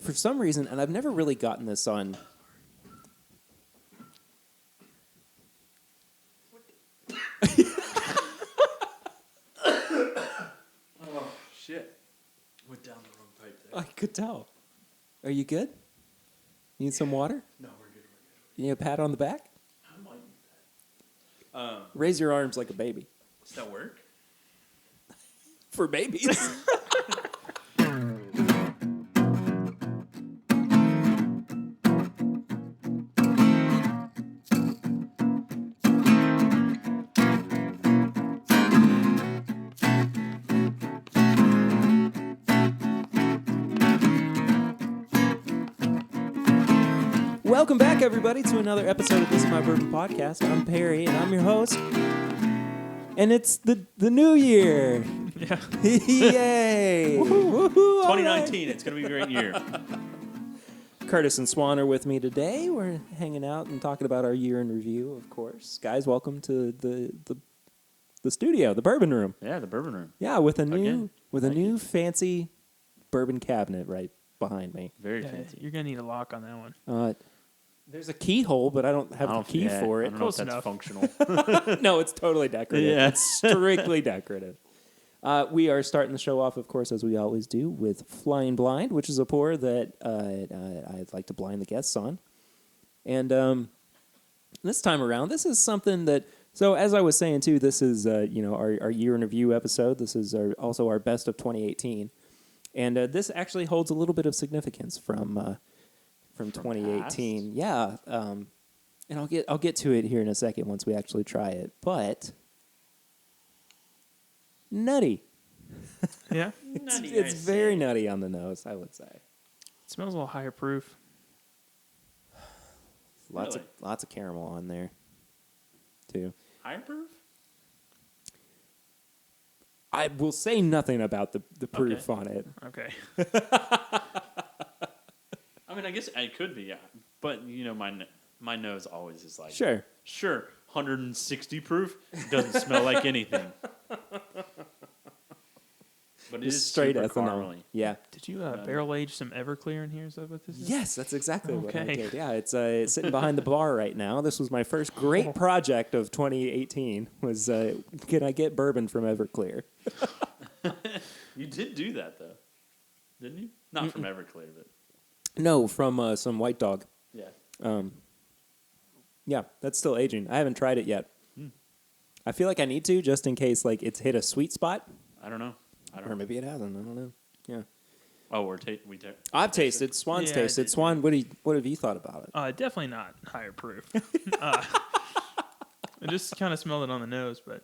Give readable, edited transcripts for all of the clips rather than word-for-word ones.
for some reason, and I've never really gotten this on. Oh, shit. Went down the wrong pipe there. I could tell. Are you good? Need some water? No, we're good. You need a pat on the back? I might need that. Raise your arms like a baby. Does that work? For babies. Welcome back, everybody, to another episode of This Is My Bourbon Podcast. I'm Perry, and I'm your host. And it's the new year. Yeah. Yay! Woohoo! 2019, it's going to be a great year. Curtis and Swan are with me today. We're hanging out and talking about our year in review, of course. Guys, welcome to the studio, the bourbon room. Yeah, the bourbon room. Yeah, with a new Again. fancy bourbon cabinet right behind me. Very fancy. You're going to need a lock on that one. There's a keyhole, but I don't have the key for it. I don't know if that's functional. No, it's totally decorative. Yeah. It's strictly decorative. We are starting the show off, of course, as we always do, with Flying Blind, which is a pour that I'd like to blind the guests on. And this time around, this is something that... So as I was saying, too, this is our year in review episode. This is also our best of 2018. And this actually holds a little bit of significance from 2018. past? Yeah. And I'll get to it here in a second once we actually try it. But nutty. Yeah? It's very nutty on the nose, I would say. It smells a little higher proof. Lots Really? of caramel on there, too. Higher proof? I will say nothing about the proof on it. Okay. I mean, I guess I could be, yeah. But, my nose always is like... Sure. Sure, 160 proof. Doesn't smell like anything. But it is Straight super ethanol. caramely. Yeah. Did you barrel age some Everclear in here? Is that what this is? Yes, that's exactly what I Okay. did. Yeah, it's sitting behind the bar right now. This was my first great project of 2018. Was can I get bourbon from Everclear? You did do that, though. Didn't you? Not from Everclear, but... No, from some White Dog. Yeah. Yeah, that's still aging. I haven't tried it yet. I feel like I need to, just in case it's hit a sweet spot. I don't know. Or maybe it hasn't. I don't know. Yeah. Oh, I've tasted. Swan's Yeah, I tasted. did. Swan, what have you thought about it? Definitely not higher proof. I just kind of smelled it on the nose, but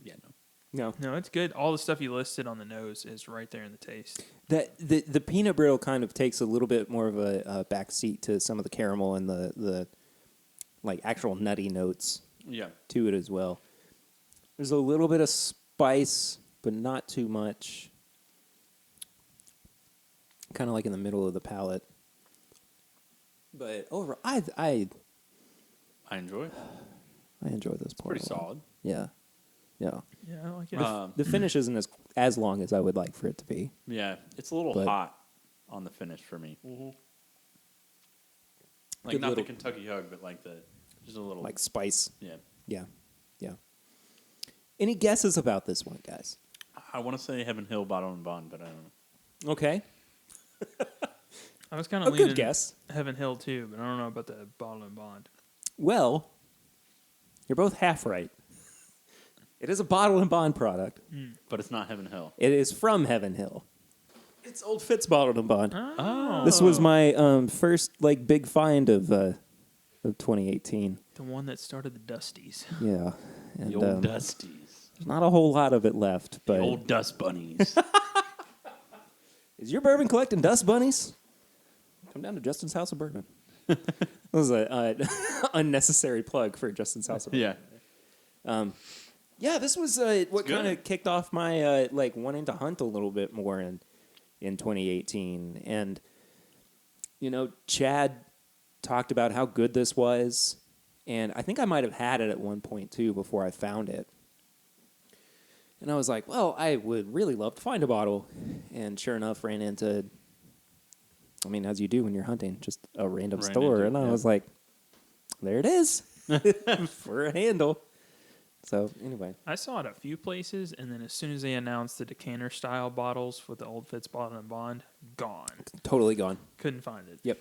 Yeah, no. No. no, it's good. All the stuff you listed on the nose is right there in the taste. The peanut brittle kind of takes a little bit more of a back seat to some of the caramel and the actual nutty notes Yeah. to it as well. There's a little bit of spice, but not too much. Kind of like in the middle of the palate. But overall, I I enjoy it. enjoy this pour. Pretty a lot. solid. Yeah. Yeah, I like it. The finish isn't as long as I would like for it to be. Yeah, it's a little But- hot on the finish for me. Like Good not little- the Kentucky Hug, but just a little Like spice. Yeah. Yeah. Yeah. Any guesses about this one, guys? I want to say Heaven Hill Bottle and Bond, but I don't know. Okay. I was kind A of good leaning guess. Heaven Hill too, but I don't know about the Bottle and Bond. Well, you're both half right. It is a Bottle and Bond product. But it's not Heaven Hill. It is from Heaven Hill. It's Old Fitz Bottle and Bond. Oh, This was my first big find of 2018. the one that started the Dusties. Yeah. And, The old Dusties. there's not a whole lot of it left, but The old Dust Bunnies. is your bourbon collecting dust bunnies? Come down to Justin's House of Bourbon. That was an unnecessary plug for Justin's House of Bourbon. yeah. Yeah, this was what good. kind of kicked off my wanting to hunt a little bit more in 2018. And, Chad talked about how good this was. And I think I might have had it at one point, too, before I found it. And I was like, well, I would really love to find a bottle. And sure enough, ran into I mean, as you do when you're hunting, just a random Ran store. into it, And I yeah. was like, there it is for a handle. So anyway, I saw it a few places, and then as soon as they announced the decanter style bottles with the Old Fitz Bottle and Bond, gone. totally gone. Couldn't find it. Yep.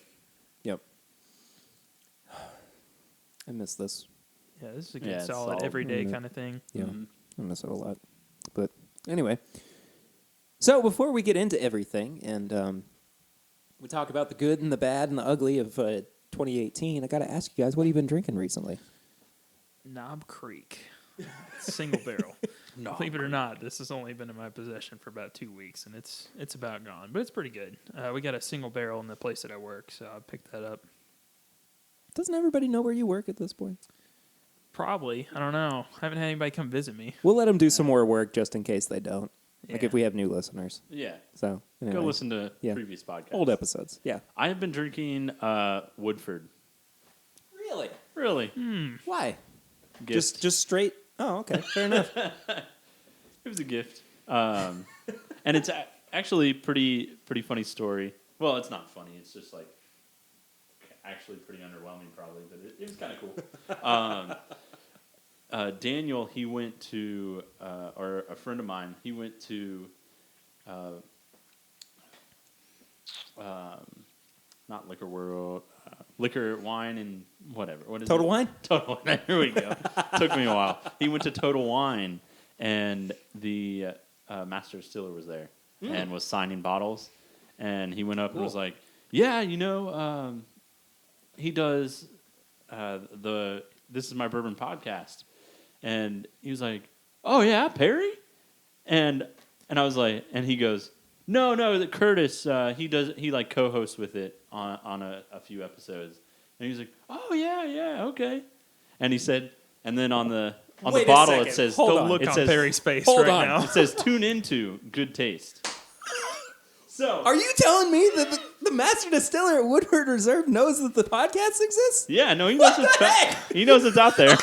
I miss this. Yeah, this is a good, Yeah, it's solid, solid. everyday Mm. kind of thing. Yeah, Mhm. I miss it a lot. But anyway, so before we get into everything and we talk about the good and the bad and the ugly of 2018, I got to ask you guys, what have you been drinking recently? Knob Creek. Single barrel. Believe it or not, this has only been in my possession for about 2 weeks, and it's about gone. But it's pretty good. We got a single barrel in the place that I work, so I picked that up. Doesn't everybody know where you work at this point? Probably. I don't know. I haven't had anybody come visit me. We'll let them do some more work just in case they don't. Like Yeah. if we have new listeners. Yeah. So anyway, Go listen to Yeah. previous podcasts. old episodes. Yeah. I have been drinking Woodford. Really? Really? Why? Gift. Just straight. Oh, okay. Fair enough. It was a gift. And it's actually pretty funny story. Well, it's not funny. It's just like actually pretty underwhelming probably, but it was kind of cool. Daniel, he went to, or a friend of mine, he went to, not Liquor World, Liquor, Wine, and whatever. What is Total it? Wine? Total Wine. Here we go. Took me a while. He went to Total Wine, and the master distiller was there and was signing bottles. And he went up and was Cool. like, "Yeah, you know, he does This Is My Bourbon podcast." And he was like, "Oh yeah, Perry?" And I was like, and he goes, "No, that Curtis, he like co-hosts with it on a few episodes." And he was like, "Oh yeah, okay." And he said, and then on the Wait a bottle second. it says, Hold The on. look It on says- Perry's face hold right on. now. it says, "Tune into Good Taste." So Are you telling me that the master distiller at Woodford Reserve knows that the podcast exists? yeah, no, he knows What the heck? he knows it's out there.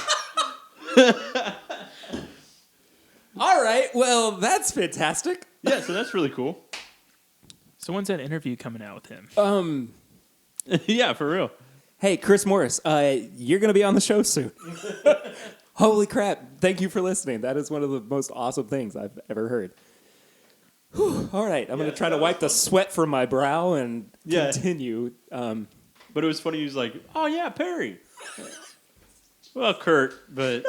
All right. Well, that's fantastic. Yeah, so that's really cool. So when's that interview coming out with him? Yeah, for real. Hey, Chris Morris, you're going to be on the show soon. Holy crap. Thank you for listening. That is one of the most awesome things I've ever heard. Whew. All right. I'm going to try to wipe the sweat from my brow and Yeah. continue. But it was funny. He was like, "Oh yeah, Perry." Well, Kurt, but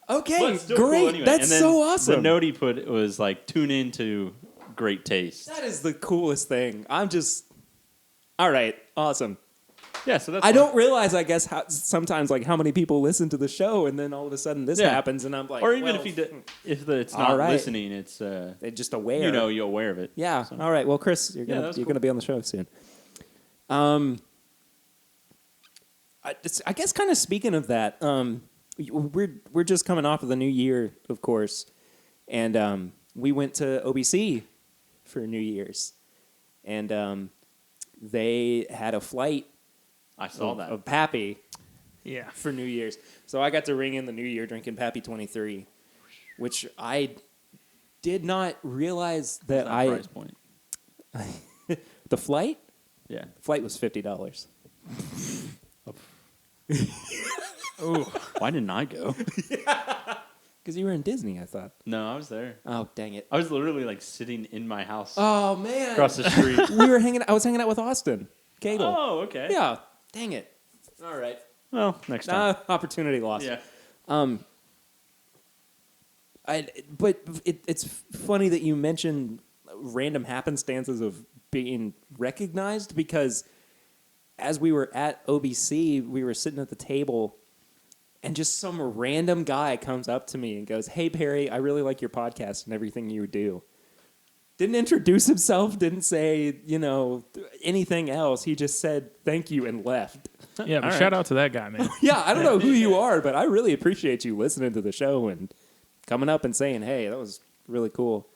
Okay, still great. cool anyway. That's And then so awesome. The note he put was like, "Tune into Great Taste." That is the coolest thing. I'm just... All right. Awesome. Yeah, so that's I fun. don't realize, I guess, sometimes like how many people listen to the show, and then all of a sudden this Yeah. happens, and I'm like, Or even well, if he if it's All not right. listening, it's they're just aware. you're aware of it. Yeah. So- All right. Well, Chris, you're Yeah, gonna that was you're cool. gonna be on the show soon. I guess kind of speaking of that, we're just coming off of the new year, of course, and we went to OBC for New Year's, and they had a flight I saw that. of Pappy Yeah. for New Year's, so I got to ring in the New Year drinking Pappy 23, which I did not realize that What's that price point? the flight. Yeah. The flight was $50. Ooh. Why didn't I go? Because you were in Disney, I thought. No, I was there. Oh, dang it. I was literally like sitting in my house Oh, man. across the street. I was hanging out with Austin Cagle. Oh, okay. Yeah. Dang it. All right. Well, next time. Opportunity lost. Yeah. But it's funny that you mentioned random happenstances of being recognized, because as we were at OBC, we were sitting at the table, and just some random guy comes up to me and goes, "Hey, Perry, I really like your podcast and everything you do." Didn't introduce himself, didn't say, anything else. He just said thank you and left. Yeah, but All right. shout out to that guy, man. Yeah, I don't know who you are, but I really appreciate you listening to the show and coming up and saying, "Hey, that was really cool."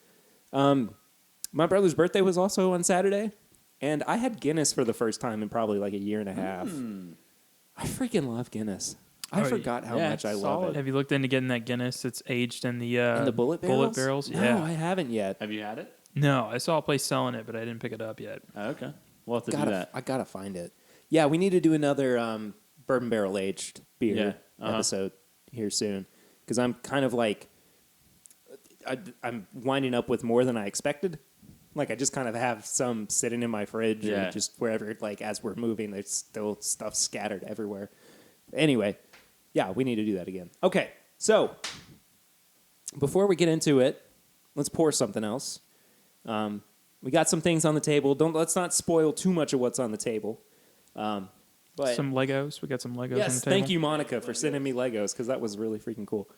My brother's birthday was also on Saturday, and I had Guinness for the first time in probably like a year and a half. I freaking love Guinness. I Oh, forgot how yeah, much I it's love solid. it. Have you looked into getting that Guinness that's aged in the In the bullet barrels? barrels? No, Yeah. I haven't yet. Have you had it? No, I saw a place selling it, but I didn't pick it up yet. Oh, okay. We'll have to do that. I gotta find it. Yeah, we need to do another bourbon barrel aged beer episode here soon because I'm kind of like I'm winding up with more than I expected. Like I just kind of have some sitting in my fridge or just wherever. Like as we're moving, there's still stuff scattered everywhere. Anyway, yeah, we need to do that again. Okay, so before we get into it, let's pour something else. We got some things on the table. Let's not spoil too much of what's on the table. But Some Legos. We got some Legos on the yes, table. thank you, Monica, for sending me Legos because that was really freaking cool.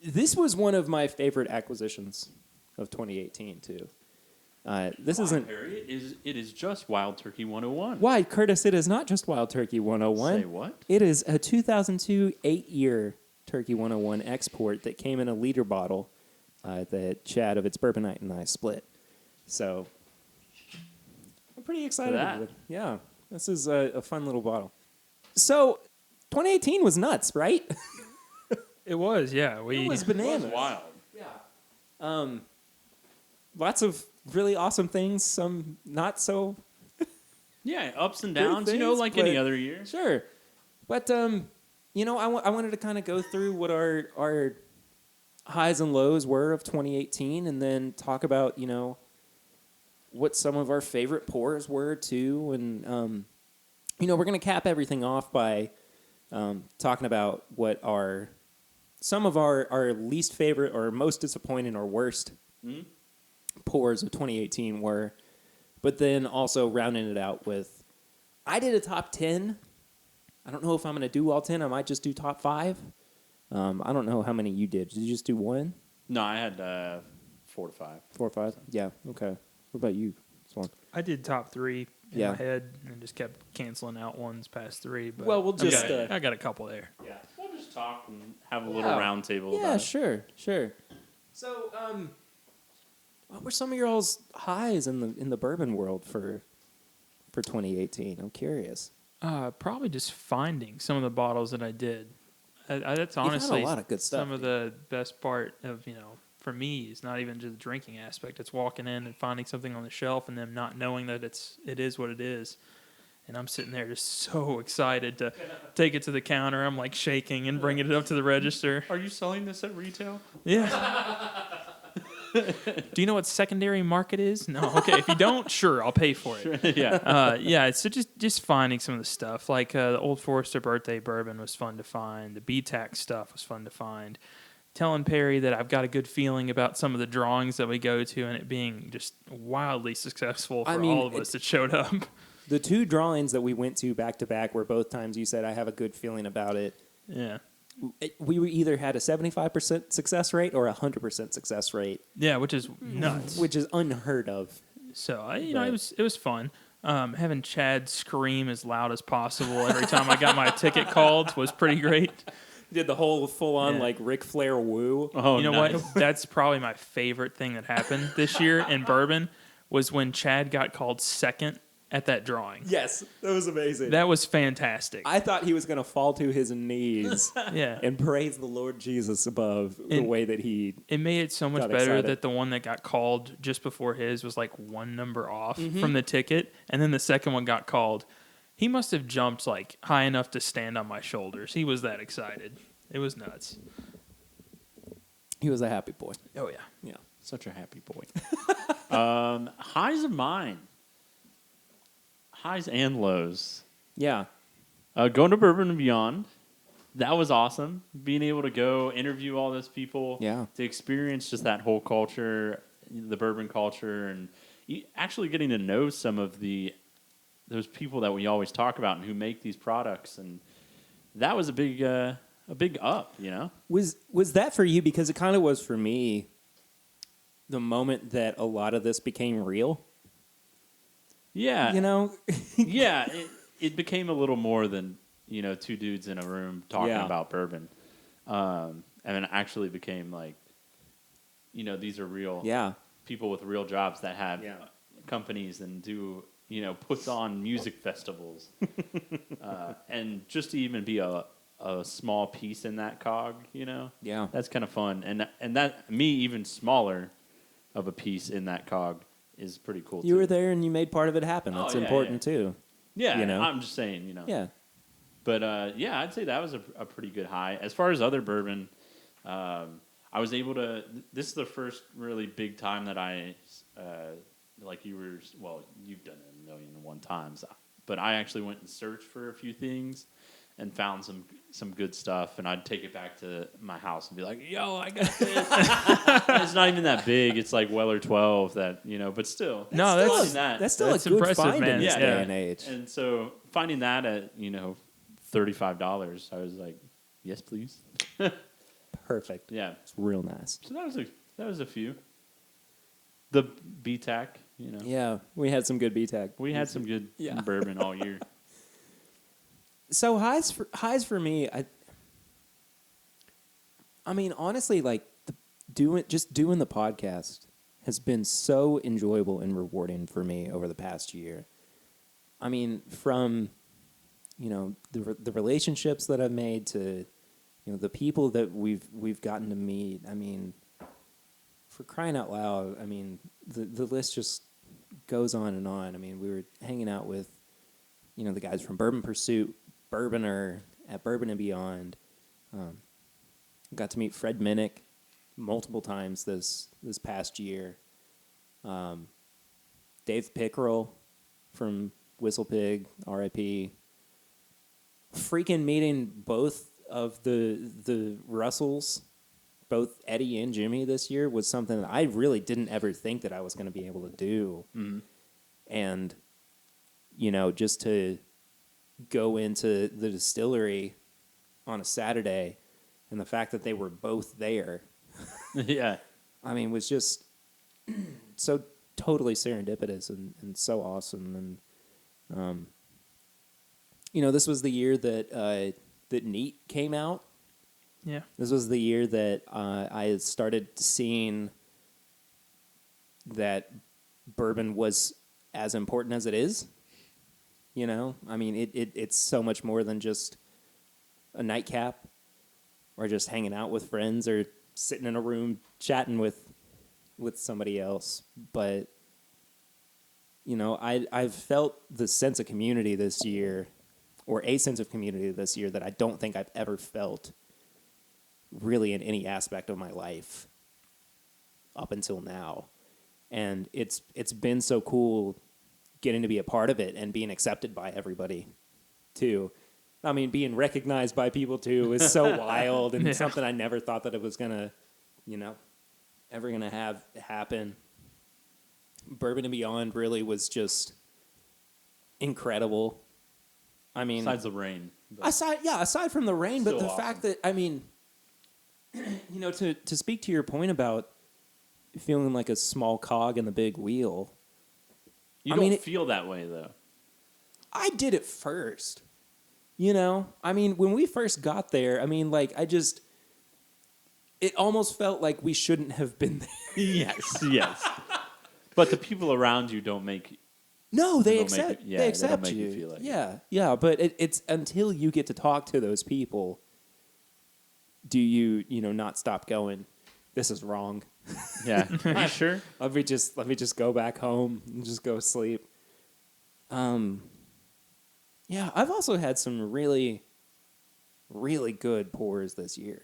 This was one of my favorite acquisitions of 2018 too. This isn't. Harry, it is just Wild Turkey 101. Why, Curtis? It is not just Wild Turkey 101. Say what? It is a 2002 8-year Turkey 101 export that came in a liter bottle that Chad of It's Bourbon Night and I split. So I'm pretty excited. Yeah, this is a fun little bottle. So 2018 was nuts, right? It was, yeah. It was bananas. It was wild. Yeah. Lots of really awesome things. Some not so. Yeah, ups and Good downs, things, like any but- other year. Sure, but I wanted to kind of go through what our highs and lows were of 2018, and then talk about what some of our favorite pours were too, and we're gonna cap everything off by talking about what some of our least favorite or most disappointing or worst pours of 2018 were, but then also rounding it out with, I did a top 10. I don't know if I'm going to do all 10. I might just do top 5. I don't know how many you did. Did you just do one? No, I had 4 to 5. 4 or 5? Yeah, okay. What about you, Swan? I did top 3 in Yeah. my head and just kept canceling out ones past 3. But Well, we'll just... I got a couple there. Yeah, we'll just talk and have a little round table Yeah, about it. sure. So, what were some of your all's highs in the bourbon world for 2018? I'm curious. Probably just finding some of the bottles that I did. That's You've had honestly a lot of good stuff. some of the best part of, for me, is not even just the drinking aspect. It's walking in and finding something on the shelf and them not knowing that it is what it is. And I'm sitting there just so excited to take it to the counter. I'm like shaking and bringing it up to the register. Are you selling this at retail? Yeah. Do you know what secondary market is? No. Okay. If you don't, sure, I'll pay for it. Yeah. So just finding some of the stuff like the Old Forester birthday bourbon was fun to find. The BTAC stuff was fun to find. Telling Perry that I've got a good feeling about some of the drawings that we go to and it being just wildly successful for all of us that showed up. The 2 drawings that we went to back to back were both times you said, I have a good feeling about it. Yeah. We either had a 75% success rate or a 100% success rate. Yeah, which is nuts. Which is unheard of. So it was fun. Having Chad scream as loud as possible every time I got my ticket called was pretty great. Did the whole full-on, Yeah. Ric Flair woo. Oh, You know nice. what? That's probably my favorite thing that happened this year in bourbon was when Chad got called second at that drawing. Yes, that was amazing. That was fantastic. I thought he was going to fall to his knees Yeah. and praise the Lord Jesus above the And- way that he... It made it so much Got better excited. that the one that got called just before his was like 1 number off Mm-hmm. from the ticket, and then the second one got called. He must have jumped like high enough to stand on my shoulders. He was that excited. It was nuts. He was a happy boy. Oh yeah. Yeah, such a happy boy. Highs of mine. Highs and lows. Yeah. Going to Bourbon and Beyond. That was awesome. Being able to go interview all those people. Yeah. To experience just that whole culture, the bourbon culture, and actually getting to know some of those people that we always talk about and who make these products. And that was a big up, Was that for you? Because it kind of was for me the moment that a lot of this became real. Yeah. Yeah. It became a little more than, 2 dudes in a room talking Yeah. about bourbon. And it actually became like, these are real people with real jobs that have companies and do, puts on music festivals. And just to even be a small piece in that cog, Yeah. that's kind of fun. And that me even smaller of a piece in that cog is pretty cool. You too. were there and you made part of it happen. Oh, That's yeah, important too. Yeah, you know? I'm just saying, you know. Yeah. But yeah, I'd say that was a pretty good high. As far as other bourbon, I was able to. This is the first really big time that I, like you were. Well, you've done it 1,000,001 times, but I actually went and searched for a few things, and found some good stuff. And I'd take it back to my house and be like, "Yo, I got this." It's not even that big. It's like Weller 12. That but still. No, that's still that's a good impressive, find man. in this Yeah. day and age. And so finding that at $35, I was like, yes, please. Perfect. Yeah. It's real nice. So that was a few. The BTAC, Yeah, we had some good BTAC. we had some good Yeah. bourbon all year. So highs for me, I mean honestly, like doing the podcast has been so enjoyable and rewarding for me over the past year. I mean, from the relationships that I've made to the people that we've gotten to meet. I mean, for crying out loud, I mean the list just goes on and on. I mean, we were hanging out with the guys from Bourbon Pursuit, Bourboner at Bourbon and Beyond. Got to meet Fred Minnick multiple times this past year. Dave Pickerel from Whistle Pig, R.I.P. Freaking meeting both of the Russells, both Eddie and Jimmy this year, was something that I really didn't ever think that I was going to be able to do. Mm-hmm. And, just to go into the distillery on a Saturday and the fact that they were both there, Yeah. I mean, was just so totally serendipitous and so awesome. And, this was the year that Neat came out. Yeah. This was the year that I had started seeing that bourbon was as important as it is. I mean, it's so much more than just a nightcap or just hanging out with friends or sitting in a room chatting with somebody else. But, I've felt the sense of community this year, or a sense of community this year that I don't think I've ever felt really in any aspect of my life up until now. And it's been so cool getting to be a part of it and being accepted by everybody too. I mean, being recognized by people too is so wild and something I never thought that it was gonna, ever gonna have happen. Bourbon and Beyond really was just incredible. I mean, Besides the rain. aside from the rain, but Still the awesome. fact that, I mean, to speak to your point about feeling like a small cog in the big wheel, You don't feel that way, though. I did it first. I mean, when we first got there, I mean, like, it almost felt like we shouldn't have been there. Yes. But the people around you don't make... No, they don't accept. make it- yeah, they they accept don't make you. you feel like it. Yeah. But it's until you get to talk to those people, do you not stop going, this is wrong. Yeah. Are you sure? Let me just go back home and just go sleep. Yeah, I've also had some really, really good pours this year.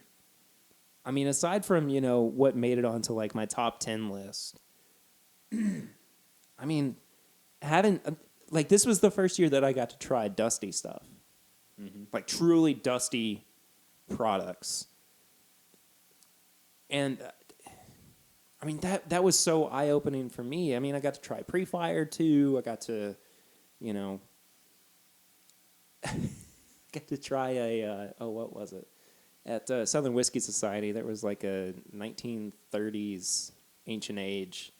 I mean, aside from, what made it onto like my top 10 list, I mean, this was the first year that I got to try dusty stuff. Mm-hmm. Like truly dusty products. And I mean, that was so eye-opening for me. I mean, I got to try pre-fire too. I got to, get to try what was it? At Southern Whiskey Society, there was like a 1930s ancient age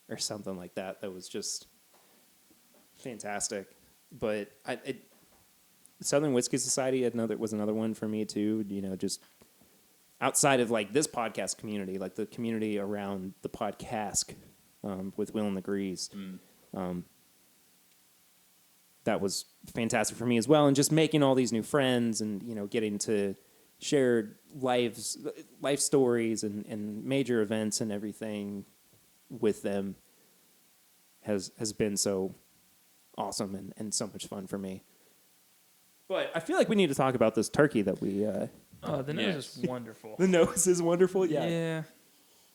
or something like that was just fantastic. But Southern Whiskey Society was another one for me too, just outside of like this podcast community, like the community around the podcast with Will and the Grease. That was fantastic for me as well. And just making all these new friends and, getting to share life stories and major events and everything, with them has been so awesome and so much fun for me. But I feel like we need to talk about this turkey that we... Oh, the nose is wonderful. The nose is wonderful? Yeah.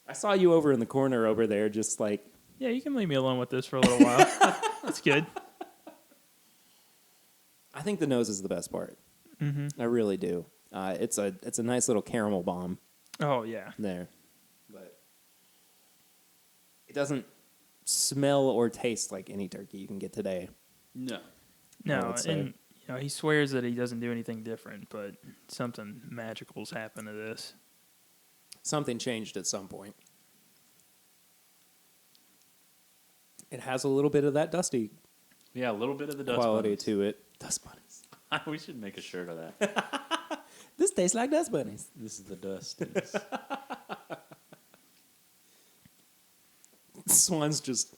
I saw you over in the corner over there just like... Yeah, you can leave me alone with this for a little while. That's good. I think the nose is the best part. Mm-hmm. I really do. It's a nice little caramel bomb Oh, yeah. there. But it doesn't smell or taste like any turkey you can get today. No. No, would say. and he swears that he doesn't do anything different, but something magical's happened to this. Something changed at some point. It has a little bit of that dusty Yeah, a little bit of the dust quality bunnies. to it. Dust bunnies. We should make a shirt of that. This tastes like dust bunnies. This is the dust. Swan's just...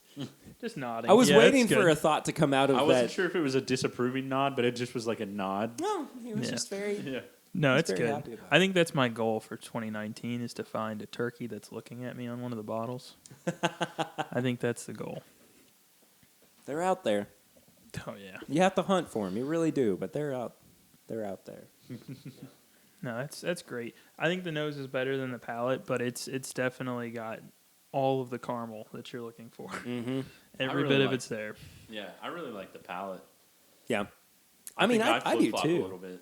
Just nodding. I was Yeah, waiting that's for good. a thought to come out of I that. wasn't sure if it was a disapproving nod, but it just was like a nod. No, he was Yeah. just very... Yeah. No, He's it's very good. happy about I think that's my goal for 2019 is to find a turkey that's looking at me on one of the bottles. I think that's the goal. They're out there. Oh, yeah. You have to hunt for them. You really do, but they're out there. No, that's great. I think the nose is better than the palate, but it's definitely got all of the caramel that you're looking for. Mm-hmm. Every really bit of like- it's there. Yeah, I really like the palate. Yeah. I mean, think I do flip-flop too. A little bit.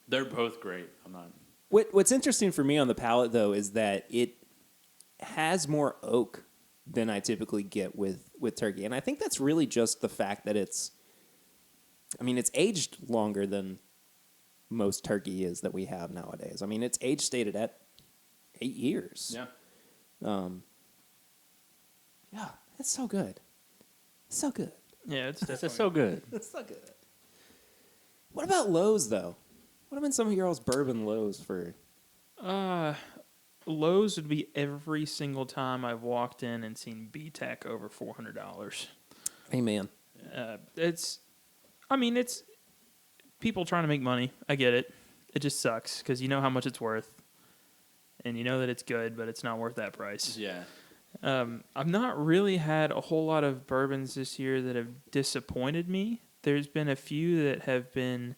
They're both great. I'm not. What's interesting for me on the palate, though, is that it has more oak than I typically get with turkey. And I think that's really just the fact that it's aged longer than most turkey is that we have nowadays. I mean, it's age stated at 8 years. Yeah. Yeah, it's so good. So good. Yeah, it's This definitely is so good. It's so good. What about lows, though? What have been some of your all's bourbon lows for? Lowe's would be every single time I've walked in and seen B-Tac over $400. Hey, man. It's people trying to make money. I get it. It just sucks because you know how much it's worth, and you know that it's good, but it's not worth that price. Yeah. I've not really had a whole lot of bourbons this year that have disappointed me. There's been a few that have been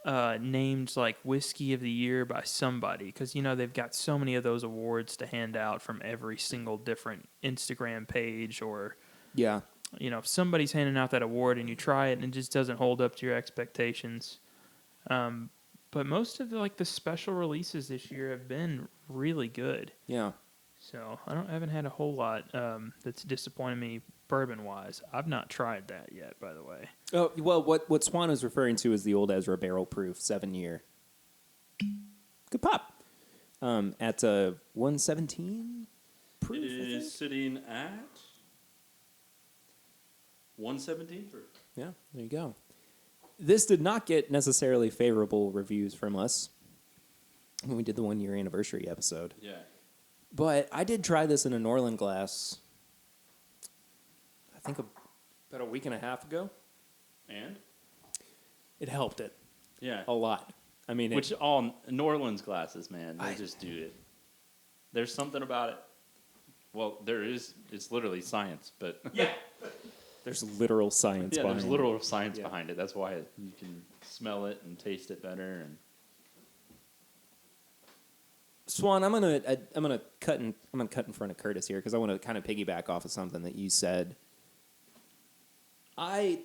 named like Whiskey of the Year by somebody because, they've got so many of those awards to hand out from every single different Instagram page or, Yeah. If somebody's handing out that award and you try it and it just doesn't hold up to your expectations. But most of the special releases this year have been really good. Yeah. So I haven't had a whole lot that's disappointed me bourbon-wise. I've not tried that yet, by the way. Oh, well, what Swan is referring to is the Old Ezra Barrel Proof 7-year. Good pop. At 117 proof, It I think? is sitting at 117 proof. Yeah, there you go. This did not get necessarily favorable reviews from us when we did the 1-year anniversary episode. Yeah. But I did try this in a Norland glass, I think about a week and a half ago. And? It helped it Yeah. a lot. I mean, Which all New Orleans glasses, man, they I- just do it. There's something about it. Well, there is. It's literally science, but yeah, there's literal science yeah, behind there's it. literal science Yeah. behind it. That's why you can smell it and taste it better. And Swan, I'm gonna cut in front of Curtis here because I want to kind of piggyback off of something that you said. I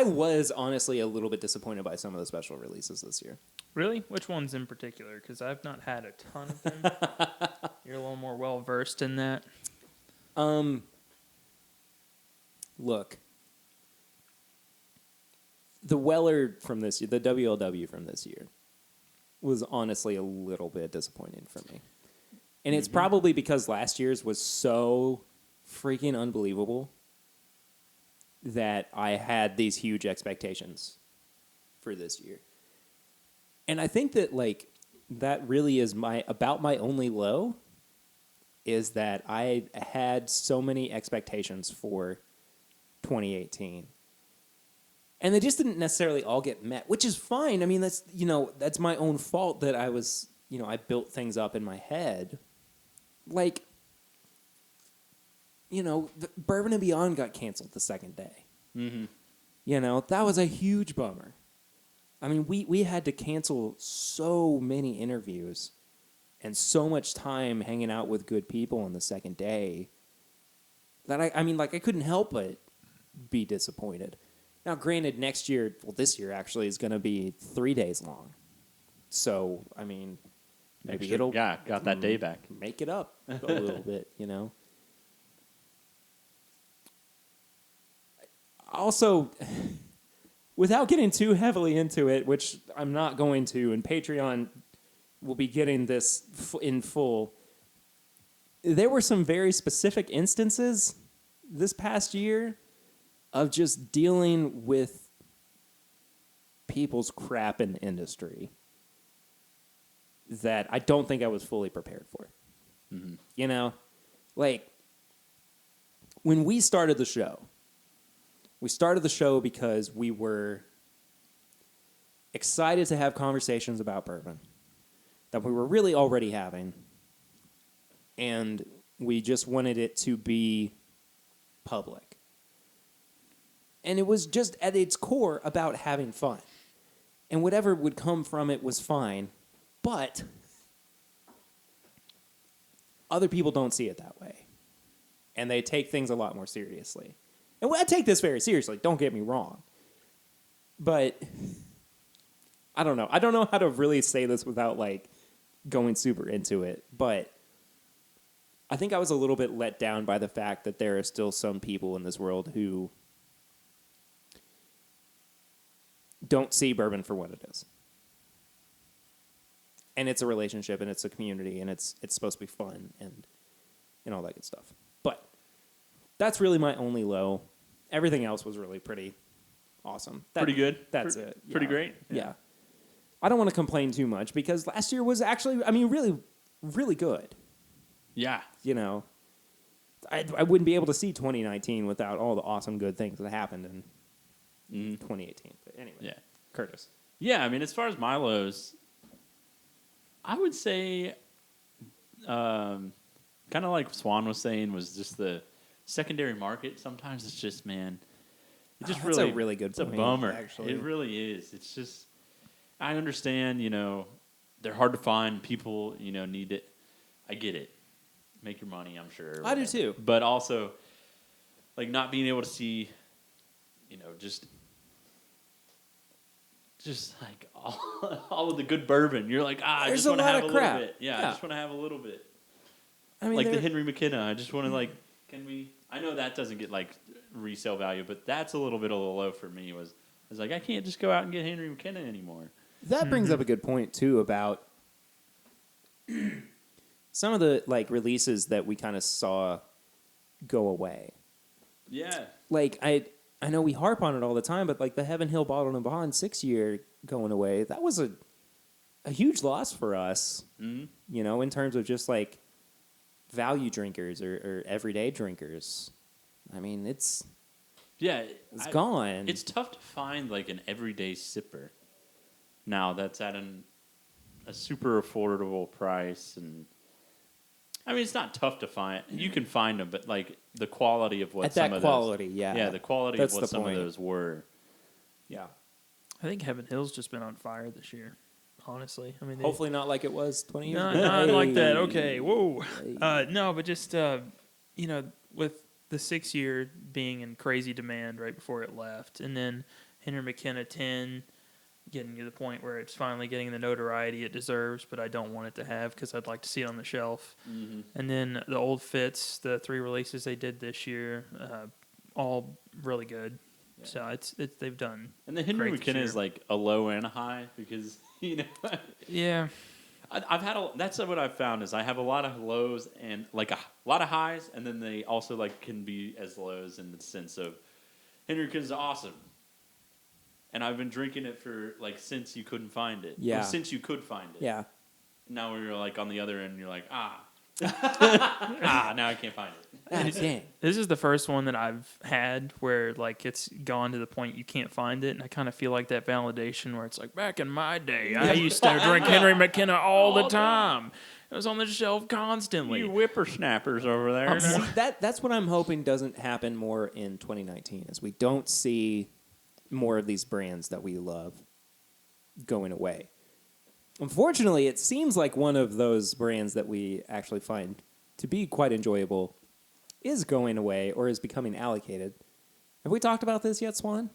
was honestly a little bit disappointed by some of the special releases this year. Really? Which ones in particular? Because I've not had a ton of them. You're a little more well-versed in that. Look, the Weller from this year, the WLW from this year, was honestly a little bit disappointing for me. And it's probably because last year's was so freaking unbelievable that I had these huge expectations for this year. And I think that that really is about my only low is that I had so many expectations for 2018. And they just didn't necessarily all get met, which is fine. I mean, that's my own fault that I was, I built things up in my head like, the Bourbon and Beyond got canceled the second day. Mm-hmm. That was a huge bummer. I mean, we had to cancel so many interviews and so much time hanging out with good people on the second day that I couldn't help but be disappointed. Now, granted, this year actually is going to be 3 days long. So, I mean, maybe it'll got that day back. Make it up a little bit, Also, without getting too heavily into it, which I'm not going to, and Patreon will be getting this in full, there were some very specific instances this past year of just dealing with people's crap in the industry that I don't think I was fully prepared for. Mm-hmm. Like, when we started the show because we were excited to have conversations about bourbon that we were really already having, and we just wanted it to be public. And it was just at its core about having fun. And whatever would come from it was fine, but other people don't see it that way. And they take things a lot more seriously. And I take this very seriously, don't get me wrong. But I don't know. I don't know how to really say this without going super into it. But I think I was a little bit let down by the fact that there are still some people in this world who don't see bourbon for what it is. And it's a relationship, and it's a community, and it's supposed to be fun and all that good stuff. But that's really my only low. Everything else was really pretty awesome. Pretty good. That's it. Yeah. Pretty great. Yeah. I don't want to complain too much because last year was actually, really, really good. Yeah. I wouldn't be able to see 2019 without all the awesome good things that happened in 2018. But anyway. Yeah. Curtis. Yeah, as far as my lows, I would say, kind of like Swan was saying, was just the secondary market. Sometimes it's just, man, it just that's a really good point. It's a bummer. Actually. It really is. It's just, I understand, they're hard to find. People, need it. I get it. Make your money, I'm sure. I do too. But also, not being able to see, just all of the good bourbon. You're like, I There's just want to have a crap. little bit. Yeah, I just want to have a little bit. The Henry McKenna. I just want to can we? I know that doesn't get resale value, but that's a little bit of a low for me. I was like, I can't just go out and get Henry McKenna anymore. That brings up a good point too about some of the releases that we kind of saw go away. Yeah. I know we harp on it all the time, but the Heaven Hill Bottled and Bond 6-year going away, that was a huge loss for us. Mm-hmm. In terms of just value drinkers or everyday drinkers. It's gone. It's tough to find an everyday sipper now that's at a super affordable price, and it's not tough to find. You can find them, but the quality of what at some that of quality, those, yeah, the quality that's of what some of those were. Yeah, I think Heaven Hill's just been on fire this year. Honestly, hopefully not like it was 20 years ago. Not like that. Okay, whoa. No, but just with the 6-year being in crazy demand right before it left, and then Henry McKenna 10 getting to the point where it's finally getting the notoriety it deserves, but I don't want it to have because I'd like to see it on the shelf. Mm-hmm. And then the Old Fitz, the 3 releases they did this year, all really good. Yeah. So they've done. And the Henry McKenna is a low and a high because Yeah. I've had that's what I've found is I have a lot of lows and a lot of highs, and then they also can be as lows in the sense of Henry McKenna's awesome. And I've been drinking it for since you couldn't find it. Yeah. Or since you could find it. Yeah. Now you're on the other end, you're now I can't find it. Dang. This is the first one that I've had where it's gone to the point you can't find it, and I kind of feel like that validation where it's back in my day, I used to drink Henry McKenna all the time. It was on the shelf constantly. You whippersnappers over there. See, that's what I'm hoping doesn't happen more in 2019, is we don't see more of these brands that we love going away. Unfortunately, it seems like one of those brands that we actually find to be quite enjoyable is going away or is becoming allocated. Have we talked about this yet, Swan?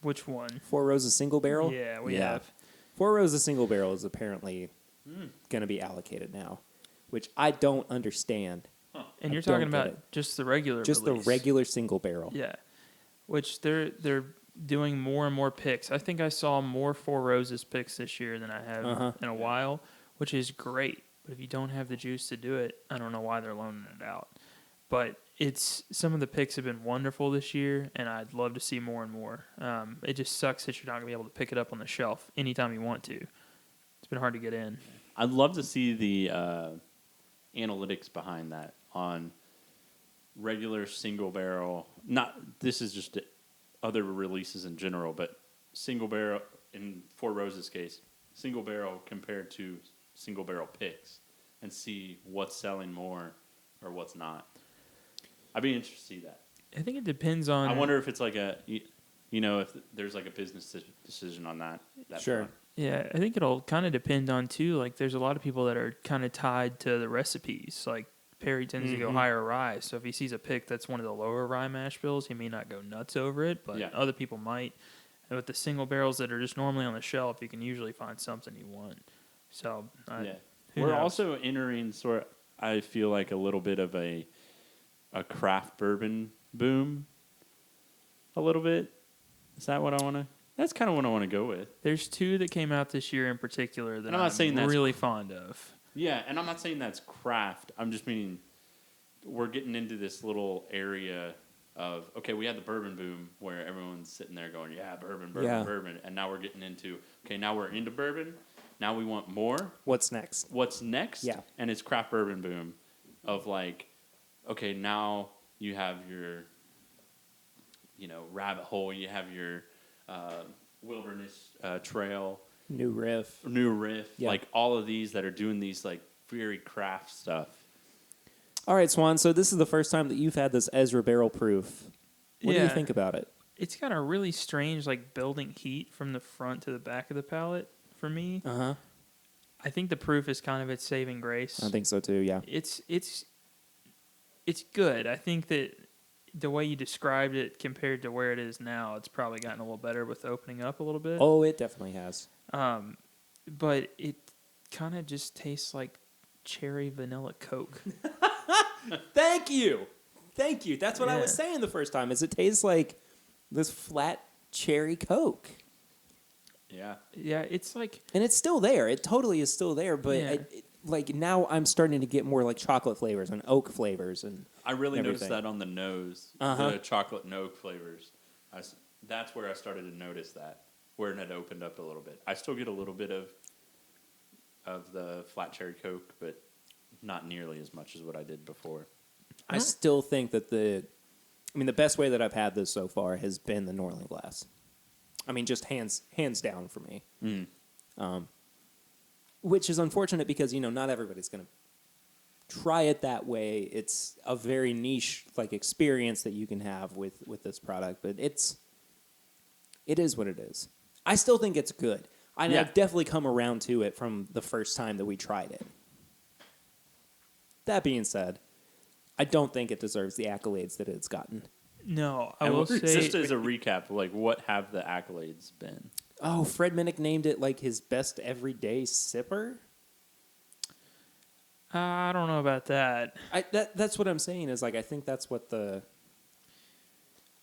Which one? Four Roses Single Barrel? Yeah, we have. Four Roses Single Barrel is apparently going to be allocated now, which I don't understand. And you're don't talking get about it. just the regular Just release. the regular single barrel. Yeah. Which they're doing more and more picks. I think I saw more Four Roses picks this year than I have in a while, which is great. But if you don't have the juice to do it, I don't know why they're loaning it out. But some of the picks have been wonderful this year, and I'd love to see more and more. It just sucks that you're not going to be able to pick it up on the shelf anytime you want to. It's been hard to get in. I'd love to see the analytics behind that on regular single barrel. This is just other releases in general, but single barrel in Four Roses case, single barrel compared to single barrel picks, and see what's selling more or what's not. I'd be interested to see that. I think it depends on... I wonder if it's like if there's like a business decision on that Sure. front. Yeah, I think it'll kind of depend on, too, like there's a lot of people that are kind of tied to the recipes. Like Perry tends to go higher rye, so if he sees a pick that's one of the lower rye mash bills, he may not go nuts over it, but other people might. And with the single barrels that are just normally on the shelf, you can usually find something you want. So, we're also entering I feel like a little bit of a craft bourbon boom. A little bit. Is that what I want to? That's kind of what I want to go with. There's two that came out this year in particular that I'm really fond of. Yeah, and I'm not saying that's craft. I'm just meaning we're getting into this little area of, okay, we had the bourbon boom where everyone's sitting there going, yeah, bourbon, bourbon. And now we're getting into, okay, now we're into bourbon. Now we want more. What's next? Yeah. And it's craft bourbon boom of like, okay, now you have your, rabbit hole. You have your wilderness trail. New riff. Yeah. Like all of these that are doing these like very craft stuff. All right, Swan. So this is the first time that you've had this Ezra barrel proof. What do you think about it? It's got a really strange like building heat from the front to the back of the palate for me. I think the proof is kind of its saving grace. I think so too. Yeah. It's good. I think that the way you described it compared to where it is now, it's probably gotten a little better with opening up a little bit. Oh, it definitely has. But it kind of just tastes like cherry vanilla Coke. Thank you. That's what I was saying the first time. Is it tastes like this flat cherry Coke. Yeah. Yeah, it's like... And it's still there. It totally is still there, but like now I'm starting to get more like chocolate flavors and oak flavors and I really everything. noticed that on the nose, the chocolate and oak flavors. That's where I started to notice that, where it had opened up a little bit. I still get a little bit of the flat cherry Coke, but not nearly as much as what I did before. I still think that the best way that I've had this so far has been the Norland glass. I mean, just hands down for me. Which is unfortunate because, not everybody's going to try it that way. It's a very niche like experience that you can have with this product, but it is what it is. I still think it's good. I've definitely come around to it from the first time that we tried it. That being said, I don't think it deserves the accolades that it's gotten. No, I will say... Just as a recap, like, what have the accolades been? Oh, Fred Minnick named it, like, his best everyday sipper? I don't know about that. That's what I'm saying, is, like, I think that's what the...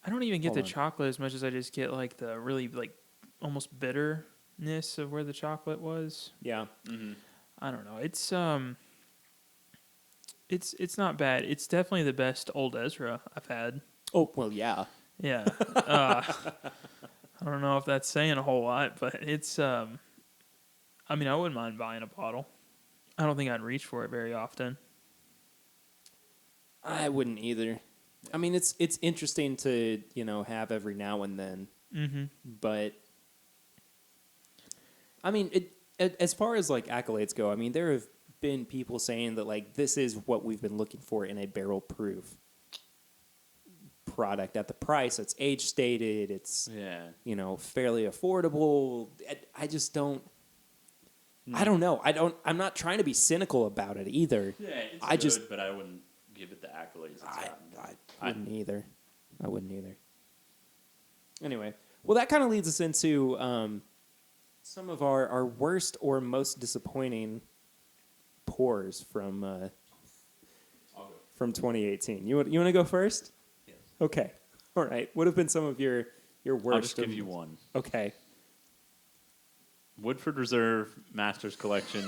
I don't even get the chocolate as much as I just get, like, the really, like, almost bitterness of where the chocolate was. Yeah. Mm-hmm. I don't know. It's not bad. It's definitely the best Old Ezra I've had. Oh, well, yeah. Yeah. I don't know if that's saying a whole lot, but it's, I wouldn't mind buying a bottle. I don't think I'd reach for it very often. I wouldn't either. I mean, it's interesting to, have every now and then. Mm-hmm. But, I mean, as far as, like, accolades go, I mean, there have been people saying that like this is what we've been looking for in a barrel proof product at the price. It's age stated. It's fairly affordable. I just don't. I don't know. I'm not trying to be cynical about it either. Yeah, it's good, but I wouldn't give it the accolades it's gotten. I wouldn't either. I wouldn't either. Anyway, well, that kind of leads us into some of our worst or most disappointing pours from 2018. You want to go first? Yes. Okay. All right. What have been some of your worst? I'll just give you one. Okay. Woodford Reserve Masters Collection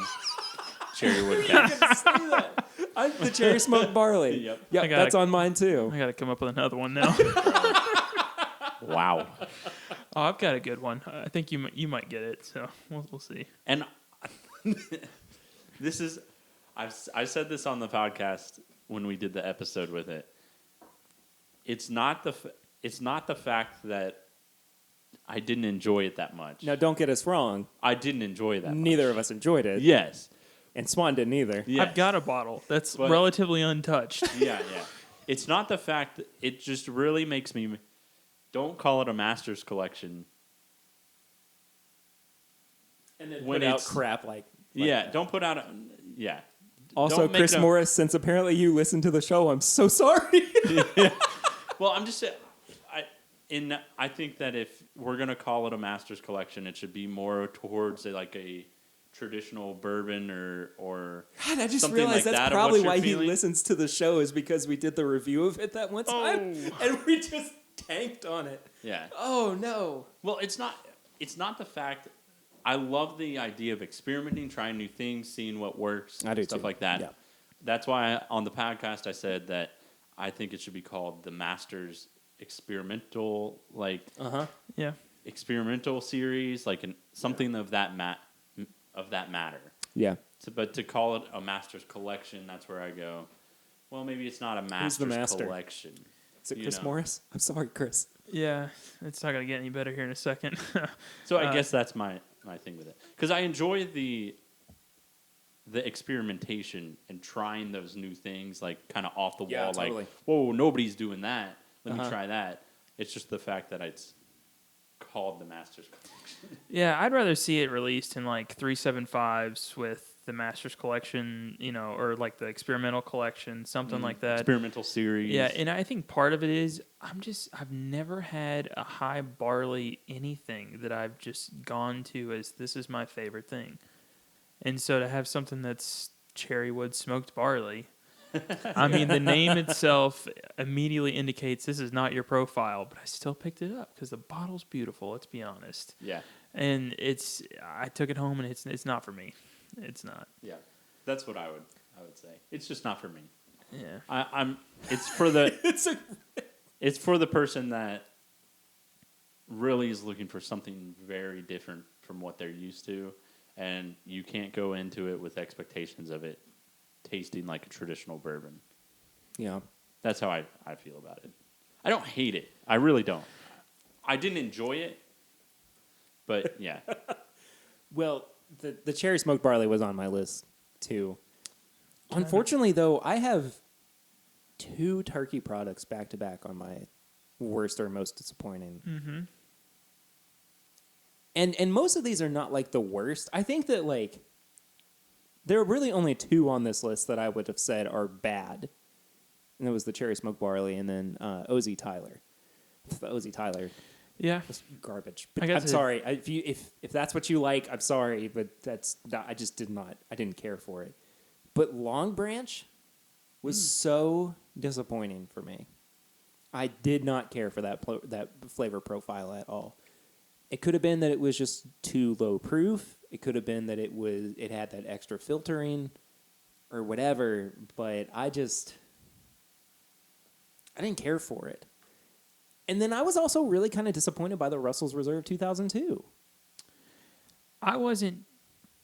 Cherry Wood You're Cask. gonna say that. The cherry smoked barley. Yep. Yep, that's on mine too. I got to come up with another one now. Wow. Oh, I've got a good one. I think you might get it, so we'll see. And this is, I said this on the podcast when we did the episode with it. It's not the fact that I didn't enjoy it that much. Now, don't get us wrong. I didn't enjoy that. Neither of us enjoyed it. Yes. And Swan didn't either. Yes. I've got a bottle that's relatively untouched. Yeah. It's not the fact that it just really makes me. Don't call it a Masters collection. And then put out crap like that. Don't put out. Also, Chris Morris, since apparently you listen to the show, I'm so sorry. Well, I'm just saying. I think that if we're gonna call it a Masters collection, it should be more towards a traditional bourbon or God, I just something realized like that's that probably of what why you're he feeling. listens to the show is because we did the review of it that one time, and we just tanked on it. Yeah. Oh no. Well, it's not the fact. I love the idea of experimenting, trying new things, seeing what works, I do stuff too. like that. Yeah. That's why on the podcast I said that I think it should be called the Masters Experimental, Yeah. experimental series, something of that matter. Yeah. But to call it a Masters collection, that's where I go. Well, maybe it's not a Who's the Masters master? collection. Is it Chris Morris? I'm sorry, Chris. Yeah, it's not going to get any better here in a second. So I guess that's my thing with it. Because I enjoy the experimentation and trying those new things, kind of off the wall. Yeah, totally. Whoa, nobody's doing that. Let me try that. It's just the fact that it's called the Masters Collection. Yeah, I'd rather see it released in 375s with the Masters Collection, or the Experimental Collection, something like that. Experimental series. Yeah, and I think part of it is I've never had a high barley anything that I've just gone to as this is my favorite thing. And so to have something that's cherry wood smoked barley, I mean, the name itself immediately indicates this is not your profile, but I still picked it up because the bottle's beautiful, let's be honest. Yeah. And I took it home and it's not for me. It's not. Yeah. That's what I would say. It's just not for me. Yeah. It's for the it's for the person that really is looking for something very different from what they're used to, and you can't go into it with expectations of it tasting like a traditional bourbon. Yeah. That's how I feel about it. I don't hate it. I really don't. I didn't enjoy it, but yeah. Well, the cherry smoked barley was on my list too. Unfortunately, though, I have 2 turkey products back to back on my worst or most disappointing. Mm-hmm. And most of these are not the worst. I think that there are really only 2 on this list that I would have said are bad. And it was the cherry smoked barley and then OZ Tyler. The OZ Tyler. Yeah. Was garbage. But I'm sorry. If that's what you like, I'm sorry, but that's not, I just I didn't care for it. But Long Branch was so disappointing for me. I did not care for that flavor profile at all. It could have been that it was just too low proof. It could have been that it had that extra filtering or whatever, but I didn't care for it. And then I was also really kind of disappointed by the Russell's Reserve 2002. I wasn't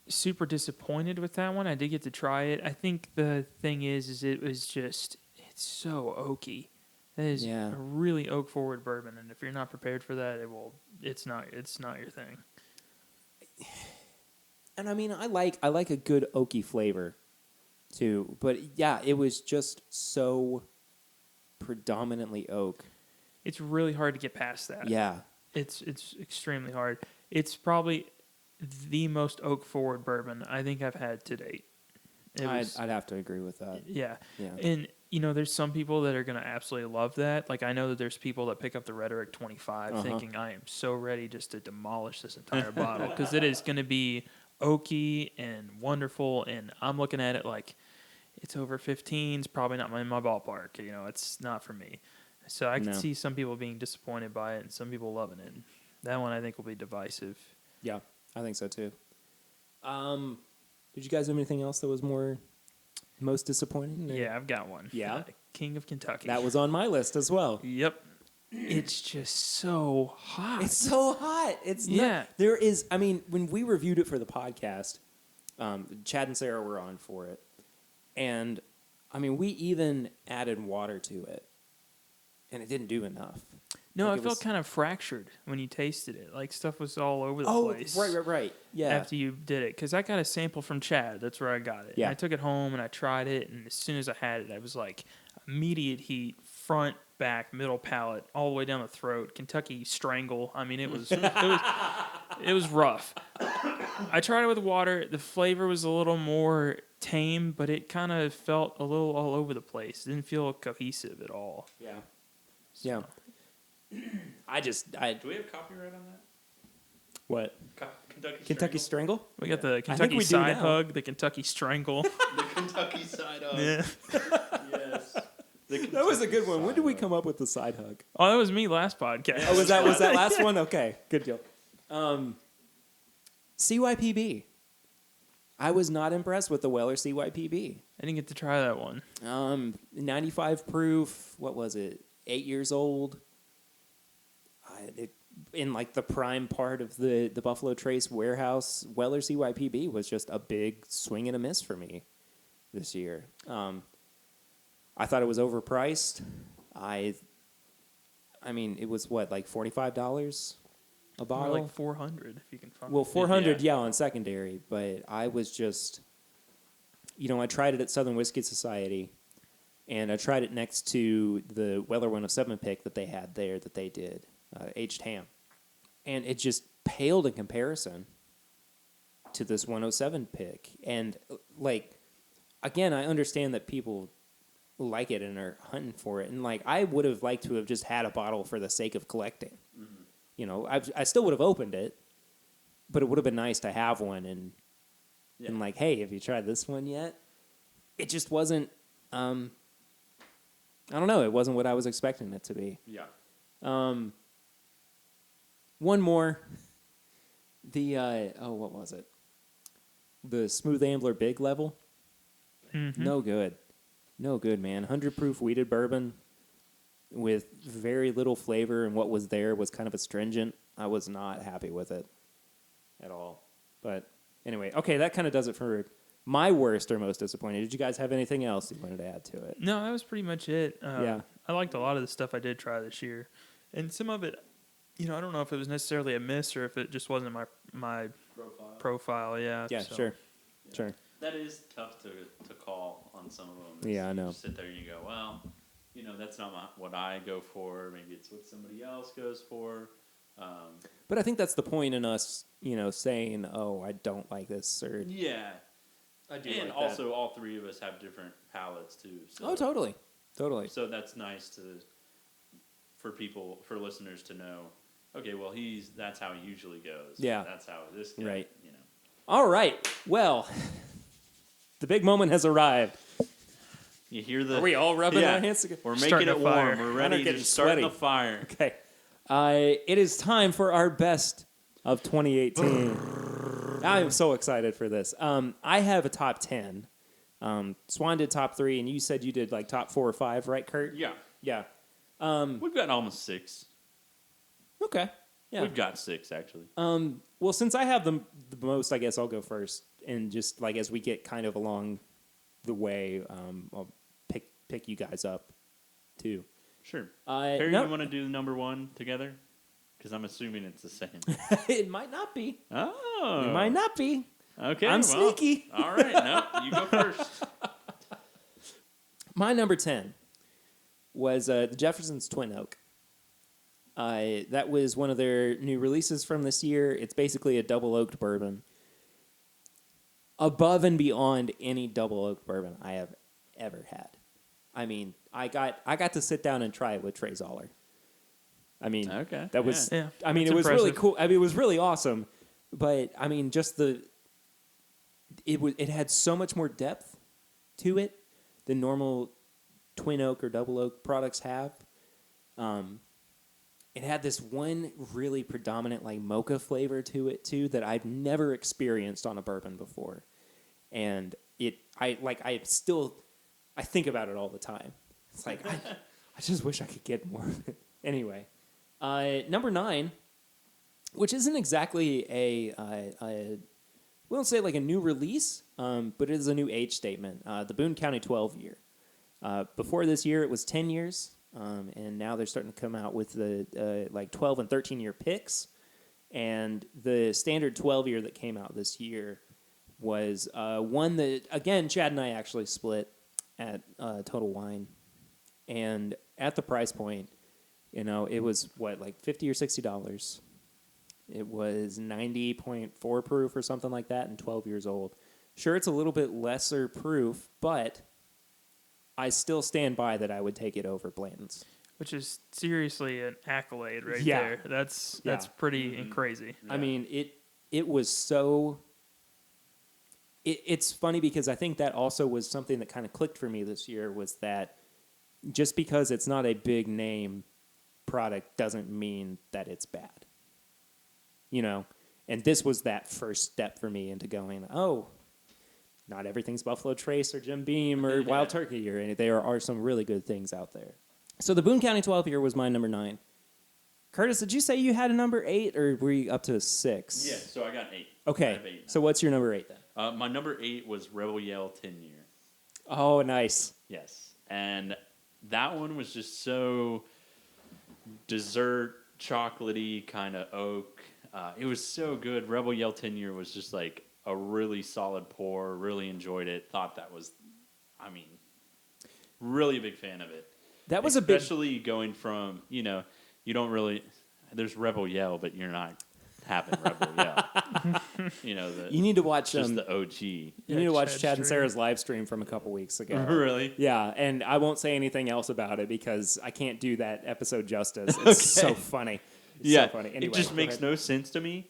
super disappointed with that one. I did get to try it. I think the thing is it was it's so oaky. That is a really oak forward bourbon, and if you're not prepared for that, it's not your thing. And I mean, I like a good oaky flavor too. But yeah, it was just so predominantly oak. It's really hard to get past that. Yeah. It's extremely hard. It's probably the most oak forward bourbon I think I've had to date. I'd have to agree with that. Yeah. Yeah. And, there's some people that are going to absolutely love that. Like, I know that there's people that pick up the Rhetoric 25 thinking, I am so ready just to demolish this entire bottle because it is going to be oaky and wonderful. And I'm looking at it like it's over 15. It's probably not in my ballpark. It's not for me. So I can see some people being disappointed by it and some people loving it. That one I think will be divisive. Yeah, I think so too. Did you guys have anything else that was most disappointing? Yeah, I've got one. Yeah? King of Kentucky. That was on my list as well. Yep. It's just so hot. It's so hot. There is, when we reviewed it for the podcast, Chad and Sarah were on for it. And, we even added water to it. And it didn't do enough. No, it felt kind of fractured when you tasted it. Like, stuff was all over the place. Oh, right. Yeah. After you did it. Because I got a sample from Chad. That's where I got it. Yeah. And I took it home and I tried it. And as soon as I had it, I was like, immediate heat, front, back, middle palate, all the way down the throat. Kentucky strangle. It was it was rough. I tried it with water. The flavor was a little more tame, but it kind of felt a little all over the place. It didn't feel cohesive at all. Yeah. Yeah. Do we have copyright on that? What? Kentucky Strangle? We got the Kentucky side hug, the Kentucky strangle. The Kentucky side hug. Yeah. Yes. That was a good one. When did we come up with the side hug? Oh, that was me last podcast. Oh, was that last one? Okay, good deal. CYPB. I was not impressed with the Weller CYPB. I didn't get to try that one. 95 proof. What was it? 8 years old. In like the prime part of the Buffalo Trace warehouse, Weller CYPB was just a big swing and a miss for me this year. I thought it was overpriced. It was what, like $45 a bottle? Or like 400 if you can find it. Well, 400, yeah, on secondary. But I was just, I tried it at Southern Whiskey Society, and I tried it next to the Weller 107 pick that they had there that they did, aged ham. And it just paled in comparison to this 107 pick. And, again, I understand that people like it and are hunting for it. And, I would have liked to have just had a bottle for the sake of collecting. Mm-hmm. I still would have opened it, but it would have been nice to have one and hey, have you tried this one yet? It just wasn't, I don't know, it wasn't what I was expecting it to be. Yeah. One more. What was it? The Smooth Ambler Big Level. Mm-hmm. No good, man. 100 proof wheated bourbon with very little flavor, and what was there was kind of astringent. I was not happy with it at all. But anyway, okay, that kind of does it for my worst or most disappointing. Did you guys have anything else you wanted to add to it? No, that was pretty much it. Yeah. I liked a lot of the stuff I did try this year. And some of it, I don't know if it was necessarily a miss or if it just wasn't my profile. Yeah. Yeah, so. sure. Sure. That is tough to call on some of them. Yeah, I know. You sit there and you go, well, that's not what I go for. Maybe it's what somebody else goes for. But I think that's the point in us, saying, oh, I don't like this. Or Yeah. I do and like also, that. all three of us have different palates, too. So, Oh, totally. Totally. So that's nice for listeners to know, okay, well, that's how he usually goes. Yeah. That's how this goes. Right. All right. Well, the big moment has arrived. You hear the... Are we all rubbing our hands together? We're making Starting it a fire. warm. We're ready to start sweaty. the fire. Okay. It is time for our best of 2018. I am so excited for this. I have a top 10. Swan did top 3, and you said you did top 4 or 5, right, Kurt? Yeah. Yeah. We've got almost 6. Okay. Yeah. We've got 6, actually. Well, since I have the most, I guess I'll go first. And just as we get kind of along the way, I'll pick you guys up, too. Sure. Perry, no. you want to do number 1 together? Because I'm assuming it's the same. It might not be. Oh. It might not be. Okay. I'm sneaky. All right. No, you go first. My number 10 was the Jefferson's Twin Oak. That was one of their new releases from this year. It's basically a double oaked bourbon. Above and beyond any double oaked bourbon I have ever had. I mean, I got to sit down and try it with Trey Zoller. I mean, Okay, that was. yeah. I mean, That's it was really impressive. cool. I mean, it was really awesome. But I mean, just it had so much more depth to it than normal twin oak or double oak products have. It had this one really predominant like mocha flavor to it too that I've never experienced on a bourbon before, and I think about it all the time. It's like I just wish I could get more of it. Anyway, number 9, which isn't exactly we won't say like a new release, but it is a new age statement. The Boone County 12 year. Before this year, it was 10 years. And now they're starting to come out with the like 12 and 13 year picks. And the standard 12 year that came out this year was one that, again, Chad and I actually split at Total Wine. And at the price point, it was like $50 or $60. It was 90.4 proof or something like that and 12 years old. Sure, it's a little bit lesser proof, but I still stand by that I would take it over Blanton's. Which is seriously an accolade right Yeah. there. That's Yeah. pretty crazy. Yeah. I mean, it was so... It's funny because I think that also was something that kind of clicked for me this year, was that just because it's not a big name product doesn't mean that it's bad. And this was that first step for me into going, oh, not everything's Buffalo Trace or Jim Beam or Wild Turkey, or there are some really good things out there. So the Boone County 12 year was my number 9. Curtis, did you say you had a number 8, or were you up to 6? Yeah, so I got 8. Okay, I have 8 now. so what's your number 8 then? My number 8 was Rebel Yell 10 year. Oh, nice. Yes, and that one was just so dessert, chocolatey kind of oak. It was so good. Rebel Yell 10 year was just like a really solid pour. Really enjoyed it. Thought that was, really a big fan of it. That was a big... Especially going from, you don't really... There's Rebel Yell, but you're not having Rebel Yell. You need to watch... just the OG. You need to watch Chad's Chad and stream. Sarah's live stream from a couple weeks ago. Really? Yeah, and I won't say anything else about it because I can't do that episode justice. It's so funny. It's so funny. Anyway, it just go makes ahead. no sense to me.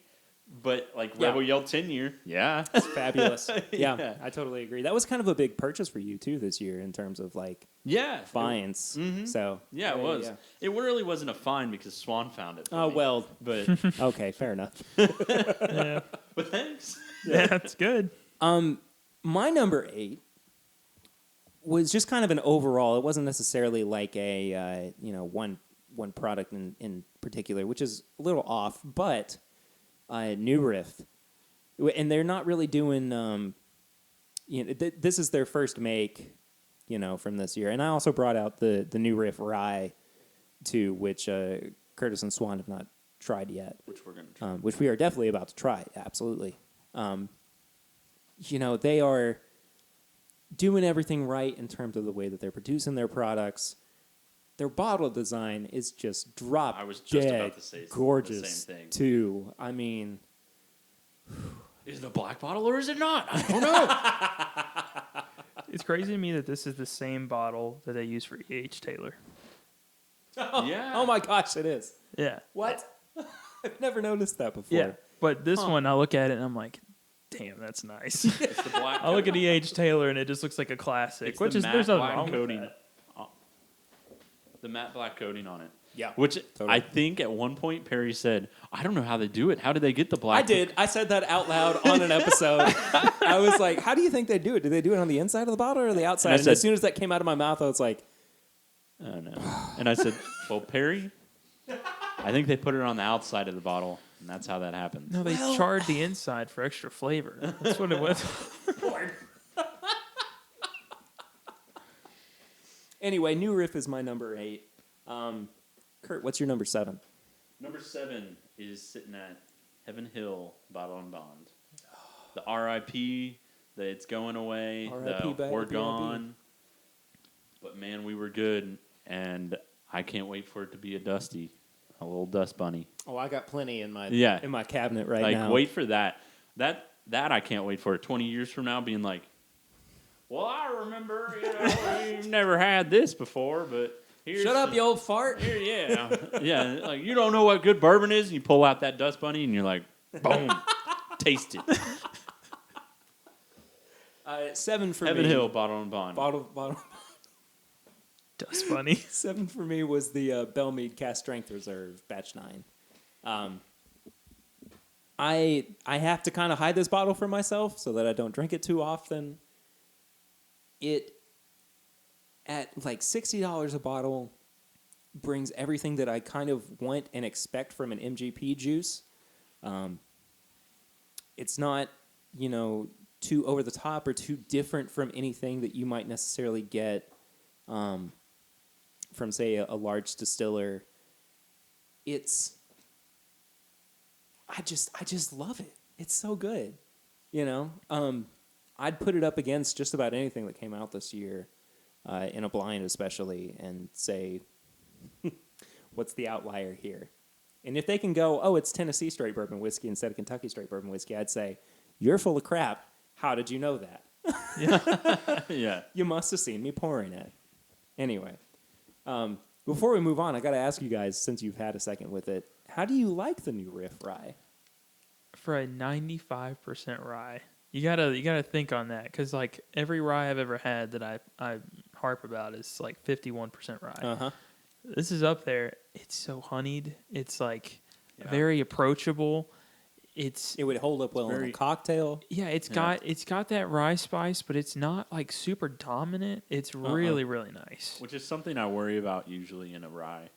But like Yeah. Rebel Yell 10 year, yeah. It's fabulous. Yeah, Yeah. I totally agree. That was kind of a big purchase for you too this year in terms of like Yeah. finds. So Yeah, it was. It really wasn't a find because Swan found it. For Oh me. well, But okay, fair enough. Yeah, but thanks. yeah, that's good. My number 8 was just kind of an overall. It wasn't necessarily like a one product in particular, which is a little off, but New Riff, and they're not really doing. This is their first make, from this year, and I also brought out the New Riff Rye, too, which Curtis and Swan have not tried yet. Which we're gonna try. Which we are definitely about to try. Absolutely. They are doing everything right in terms of the way that they're producing their products. Their bottle design is just drop I was just dead about to say gorgeous the same thing. too. I mean, Is it a black bottle or is it not? I don't know. It's crazy to me that this is the same bottle that they use for E.H. Taylor. Yeah. oh my gosh, it is. Yeah. What? I've never noticed that before. Yeah. But this one, I look at it and I'm like, damn, that's nice. It's the black. I look at E.H. Taylor and it just looks like a classic, It's which the is matte there's nothing black wrong coating. with that. The matte black coating on it. Yeah. Which Totally. I think at one point Perry said, I don't know how they do it. How did they get the black? I did. I said that out loud on an episode. I was like, how do you think they do it? Do they do it on the inside of the bottle or the outside? And I And said- as soon as that came out of my mouth, I was like, I don't know. And I said, well, Perry, I think they put it on the outside of the bottle, and that's how that happens. No, they charred the inside for extra flavor. That's what it was. anyway, New Riff is my number 8. Kurt, what's your number 7? Number 7 is sitting at Heaven Hill Bottle and Bond. The RIP, the It's Going Away, R.I.P. the by We're BRB. Gone. But man, we were good, and I can't wait for it to be a little dust bunny. Oh, I got plenty in my Yeah. in my cabinet right Like, now. wait for that. That I can't wait for it. 20 years from now, being like, well, I remember, you've never had this before, but here's Shut up, you old fart. Here, yeah, yeah. Like, you don't know what good bourbon is, and you pull out that dust bunny, and you're like, boom, taste it. 7 for Heaven me. Hill Bottle and Bond. Bottle. Dust bunny. 7 for me was the Bellmead Cast Strength Reserve Batch 9. I have to kind of hide this bottle from myself so that I don't drink it too often. It, at like $60 a bottle, brings everything that I kind of want and expect from an MGP juice. It's not, too over the top or too different from anything that you might necessarily get from, say, a large distiller. I just love it. It's so good, I'd put it up against just about anything that came out this year, in a blind especially, and say, what's the outlier here? And if they can go, oh, it's Tennessee straight bourbon whiskey instead of Kentucky straight bourbon whiskey, I'd say, you're full of crap. How did you know that? Yeah. You must have seen me pouring it. Anyway, before we move on, I got to ask you guys, since you've had a second with it, how do you like the new Riff Rye? For a 95% rye, you gotta think on that, because like every rye I've ever had that I harp about is like 51% rye. Uh-huh. This is up there. It's so honeyed. It's like very approachable. It would hold up well in very- a cocktail. Yeah, it's got that rye spice, but it's not like super dominant. It's really, really nice. Which is something I worry about usually in a rye,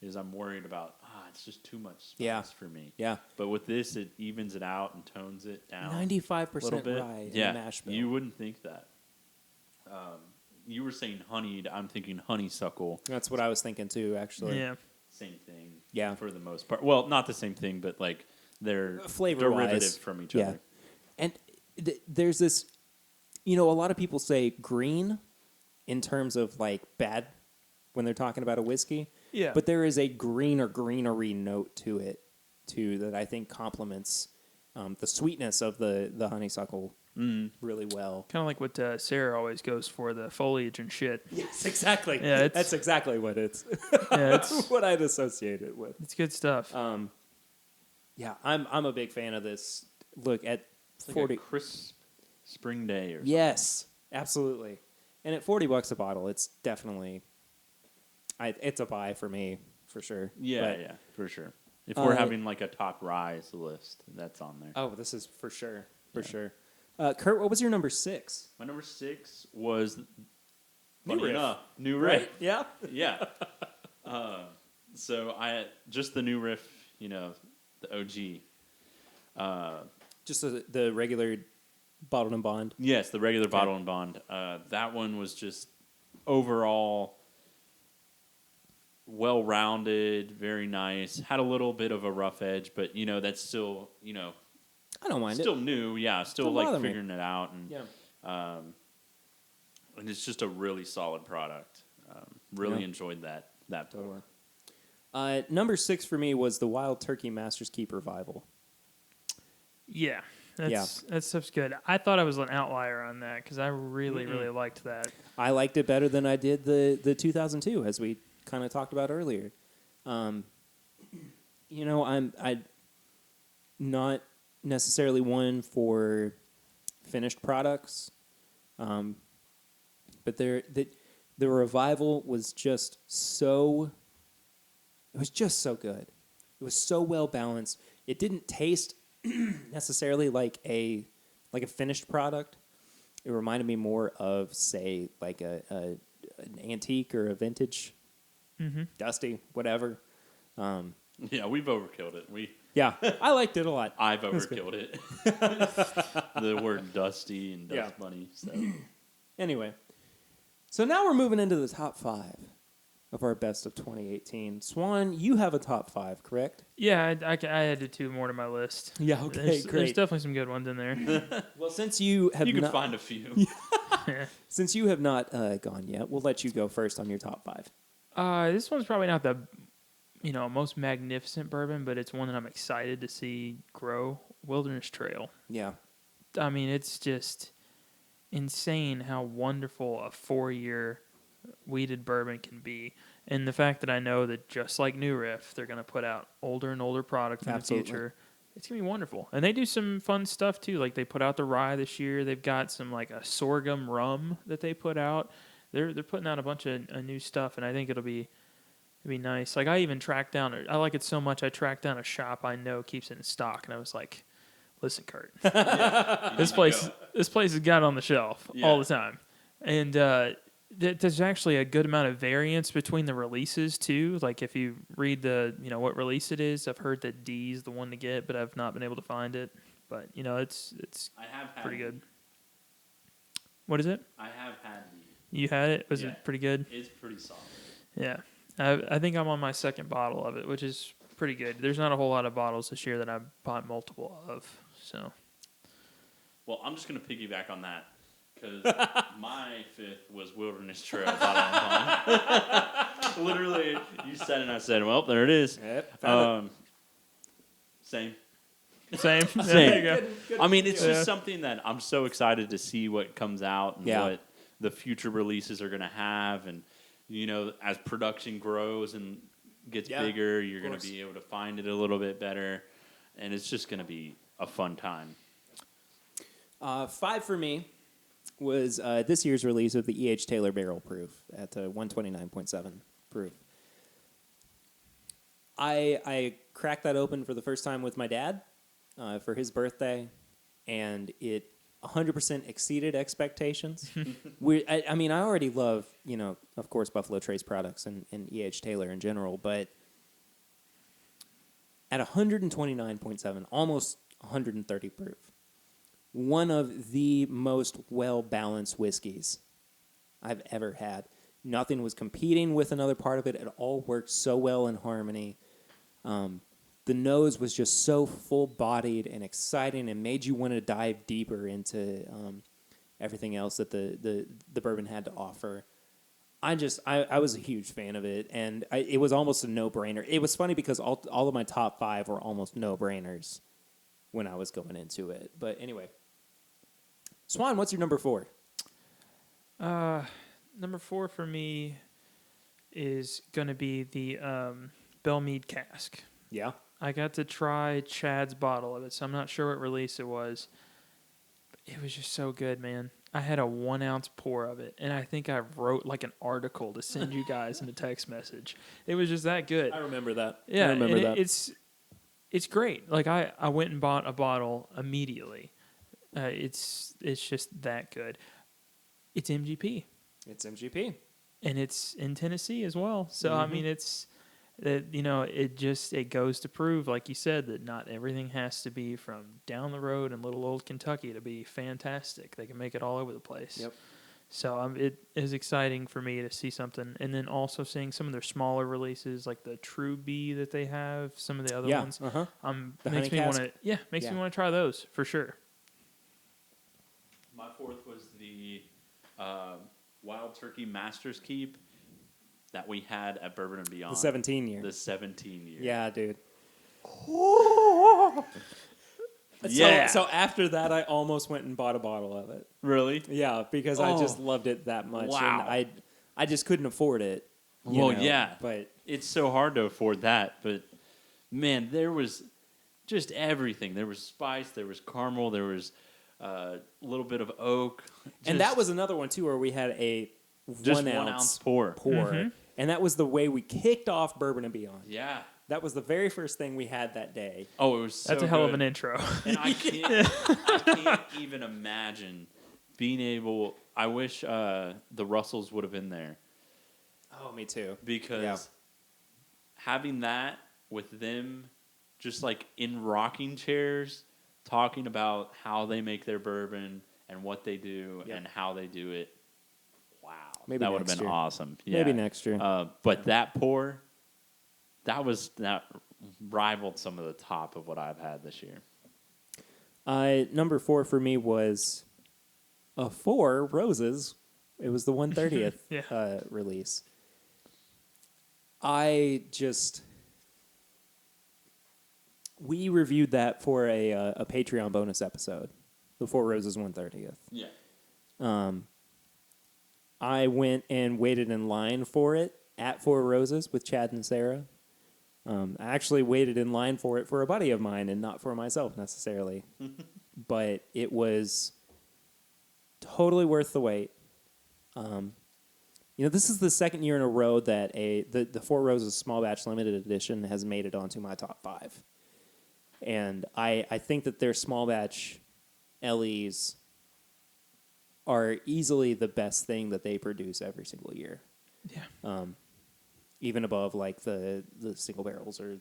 is I'm worried about, it's just too much spice for me. Yeah. But with this, it evens it out and tones it down 95% a little bit. rye in a mash bill. You wouldn't think that. You were saying honeyed. I'm thinking honeysuckle. That's what I was thinking too, actually. Yeah. Same thing. Yeah. For the most part. Well, not the same thing, but like they're Flavor-wise. derivative from each other. And there's this, a lot of people say green in terms of like bad when they're talking about a whiskey. Yeah. But there is a green or greenery note to it, too, that I think complements the sweetness of the honeysuckle really well. Kind of like what Sarah always goes for, the foliage and shit. Yes, exactly. Yeah, that's exactly what it's. Yeah, it's what I'd associate it with. it's good stuff. Yeah, I'm a big fan of this. Look at It's like 40. a crisp spring day or something. Yes, absolutely. And at $40 a bottle, it's definitely. It's a buy for me, for sure. Yeah, But- for sure. If we're having like a top rise list, that's on there. Oh, this is for sure. For sure. Kurt, what was your number 6? My number 6 was New funny Riff. enough, New Riff. Yeah. Yeah. So I just the New Riff, the OG. Just the regular bottled and bond. Yes, the regular bottle and bond. That one was just overall well-rounded, very nice. Had a little bit of a rough edge, but that's still I don't mind still it. new. Yeah, still Don't like bother me. figuring it out, and Yeah. and it's just a really solid product. Really Yeah. enjoyed that pour. Number 6 for me was the Wild Turkey Master's Keep Revival. Yeah, that stuff's good. I thought I was an outlier on that because I really, really liked that. I liked it better than I did the 2002, as we kind of talked about earlier. I'm not necessarily one for finished products, but the Revival was just so. It was just so good. It was so well balanced. It didn't taste necessarily like a finished product. It reminded me more of, say, like an antique or a vintage, dusty, whatever. Yeah, we've overkilled it. Yeah, I liked it a lot. I've overkilled it. The word dusty and dust bunny. So. Anyway, so now we're moving into the top 5 of our best of 2018. Swan, you have a top 5, correct? Yeah, I added 2 more to my list. Yeah, okay, There's great. definitely some good ones in there. Well, since you have You can not, find a few. Since you have not gone yet, we'll let you go first on your top 5. This one's probably not the most magnificent bourbon, but it's one that I'm excited to see grow. Wilderness Trail. Yeah. I mean, it's just insane how wonderful a 4-year weeded bourbon can be. And the fact that I know that just like New Riff, they're going to put out older and older product in Absolutely. the future. It's going to be wonderful. And they do some fun stuff, too. Like, they put out the rye this year. They've got some, like, a sorghum rum that they put out. They're putting out a bunch of new stuff, and I think it'll be nice. Like, I even tracked down, I like it so much, I tracked down a shop I know keeps it in stock, and I was like, listen, Kurt, this place has got it on the shelf all the time. And there's actually a good amount of variance between the releases, too. Like, if you read what release it is, I've heard that D is the one to get, but I've not been able to find it. But, it's I have had pretty good. What is it? I have had You had it? Was it pretty good? It's pretty solid. Yeah. I think I'm on my second bottle of it, which is pretty good. There's not a whole lot of bottles this year that I bought multiple of. So, well, I'm just going to piggyback on that because my 5th was Wilderness Trail. Literally, you said it and I said, well, there it is. Yep, Same. Same. Same. There you go. Good. I mean, it's just something that I'm so excited to see what comes out and Yeah. what the future releases are going to have. And, as production grows and gets bigger, you're going to be able to find it a little bit better. And it's just going to be a fun time. 5 for me was this year's release of the E.H. Taylor Barrel Proof at 129.7 proof. I cracked that open for the first time with my dad for his birthday, and it 100% exceeded expectations. I already love, of course, Buffalo Trace products and E.H. Taylor in general, but at 129.7, almost 130 proof, one of the most well-balanced whiskeys I've ever had. Nothing was competing with another part of it. It all worked so well in harmony. The nose was just so full-bodied and exciting and made you want to dive deeper into everything else that the bourbon had to offer. I was a huge fan of it, and it was almost a no-brainer. It was funny because all of my top 5 were almost no-brainers when I was going into it. But anyway, Swan, what's your number 4? Number 4 for me is going to be the Bellmead cask. Yeah. I got to try Chad's bottle of it, so I'm not sure what release it was. It was just so good, man. I had a 1-ounce pour of it, and I think I wrote like an article to send you guys in a text message. It was just that good. I remember that. Yeah, I remember that. It's great. Like I went and bought a bottle immediately. It's just that good. It's MGP. It's MGP. And it's in Tennessee as well. So I mean, it's that it goes to prove, like you said, that not everything has to be from down the road in little old Kentucky to be fantastic. They can make it all over the place. Yep. So it is exciting for me to see something, and then also seeing some of their smaller releases, like the True Bee that they have, some of the other ones. The Makes me honey want to, me want to try those for sure. My 4th was the Wild Turkey Master's Keep that we had at Bourbon and Beyond. The 17 year. The 17 year. Yeah, dude. Yeah. So after that, I almost went and bought a bottle of it. Really? Yeah, because I just loved it that much. Wow. And I just couldn't afford it. Yeah. But it's so hard to afford that. But, man, there was just everything. There was spice. There was caramel. There was a little bit of oak. and that was another one, too, where we had a just 1 1 ounce ounce pour. And that was the way we kicked off Bourbon and Beyond. Yeah. That was the very first thing we had that day. Oh, it was so That's a hell of good. an intro. And I can't even imagine being able. I wish the Russells would have been there Oh, me too. because having that with them, just like in rocking chairs, talking about how they make their bourbon and what they do and how they do it. Wow, Maybe that would have next been year. awesome. Yeah. Maybe next year. But that pour, that rivaled some of the top of what I've had this year. Number 4 for me was a Four Roses. It was the 130th Yeah. release. We reviewed that for a Patreon bonus episode, the Four Roses 130th. Yeah. I went and waited in line for it at Four Roses with Chad and Sarah. I actually waited in line for it for a buddy of mine and not for myself necessarily. But it was totally worth the wait. This is the second year in a row that the Four Roses Small Batch Limited Edition has made it onto my top 5. And I think that their small batch LEs are easily the best thing that they produce every single year. Yeah. Even above like the single barrels or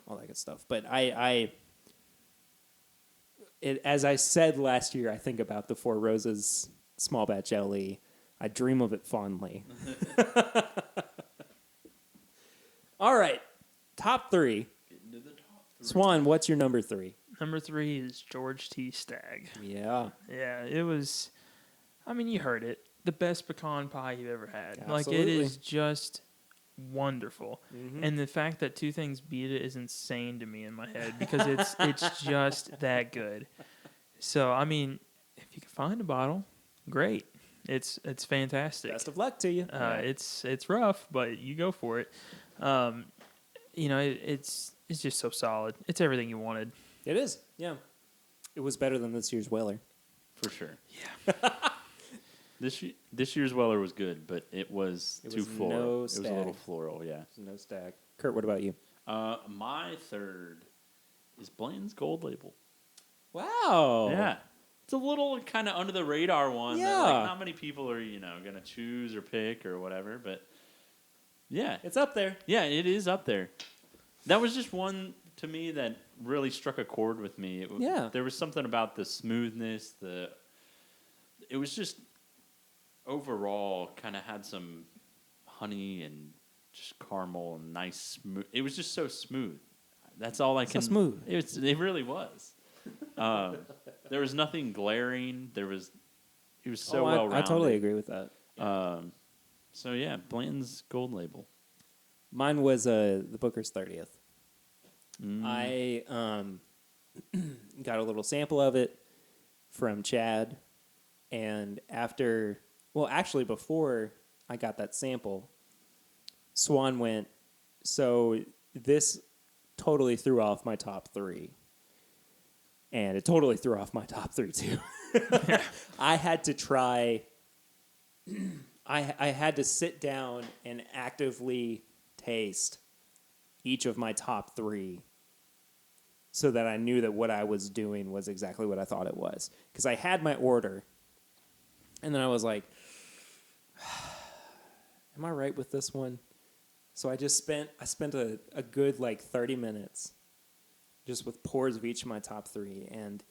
all that good stuff. But as I said last year, I think about the Four Roses small batch LE. I dream of it fondly. All right, top 3. Get into the top 3. Swan, what's your number 3? Number 3 is George T. Stagg. Yeah. Yeah, it was, you heard it. The best pecan pie you've ever had. Absolutely. Like, it is just wonderful. Mm-hmm. And the fact that two things beat it is insane to me in my head because it's just that good. So, if you can find a bottle, great. It's fantastic. Best of luck to you. It's rough, but you go for it. It's just so solid. It's everything you wanted. It is, yeah. It was better than this year's Weller. For sure. Yeah. This year's Weller was good, but it was too floral. No it was a little floral, yeah. No Stagg. Kurt, what about you? My third is Blanton's Gold Label. Wow. Yeah. It's a little kind of under the radar one that not many people are, going to choose or pick or whatever, but yeah. It's up there. Yeah, it is up there. That was just one to me that really struck a chord with me. There was something about the smoothness, it was just overall kind of had some honey and just caramel and nice smooth. It was just so smooth. That's all I can. So smooth. It really was. There was nothing glaring. It was so well rounded. I totally agree with that. So yeah, Blanton's Gold Label. Mine was the Booker's 30th. I got a little sample of it from Chad, and before I got that sample, Swan went, so this totally threw off my top 3. And it totally threw off my top 3 too. I had to try. I had to sit down and actively taste each of my top 3 so that I knew that what I was doing was exactly what I thought it was. Because I had my order, and then I was like, am I right with this one? So I spent a good 30 minutes just with pours of each of my top 3. And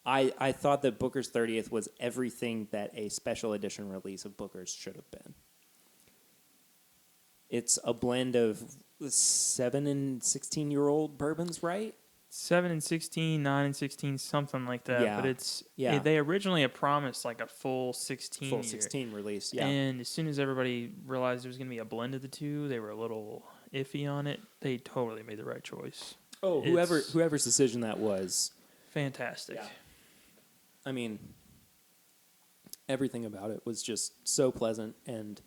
I thought that Booker's 30th was everything that a special edition release of Booker's should have been. It's a blend of 7 and 16-year-old bourbons, right? 7 and 16, 9 and 16, something like that. Yeah. But they originally had promised a full 16 Full 16 release, yeah. And as soon as everybody realized there was going to be a blend of the two, they were a little iffy on it. They totally made the right choice. Oh, whoever's decision that was. Fantastic. Yeah. Everything about it was just so pleasant. And,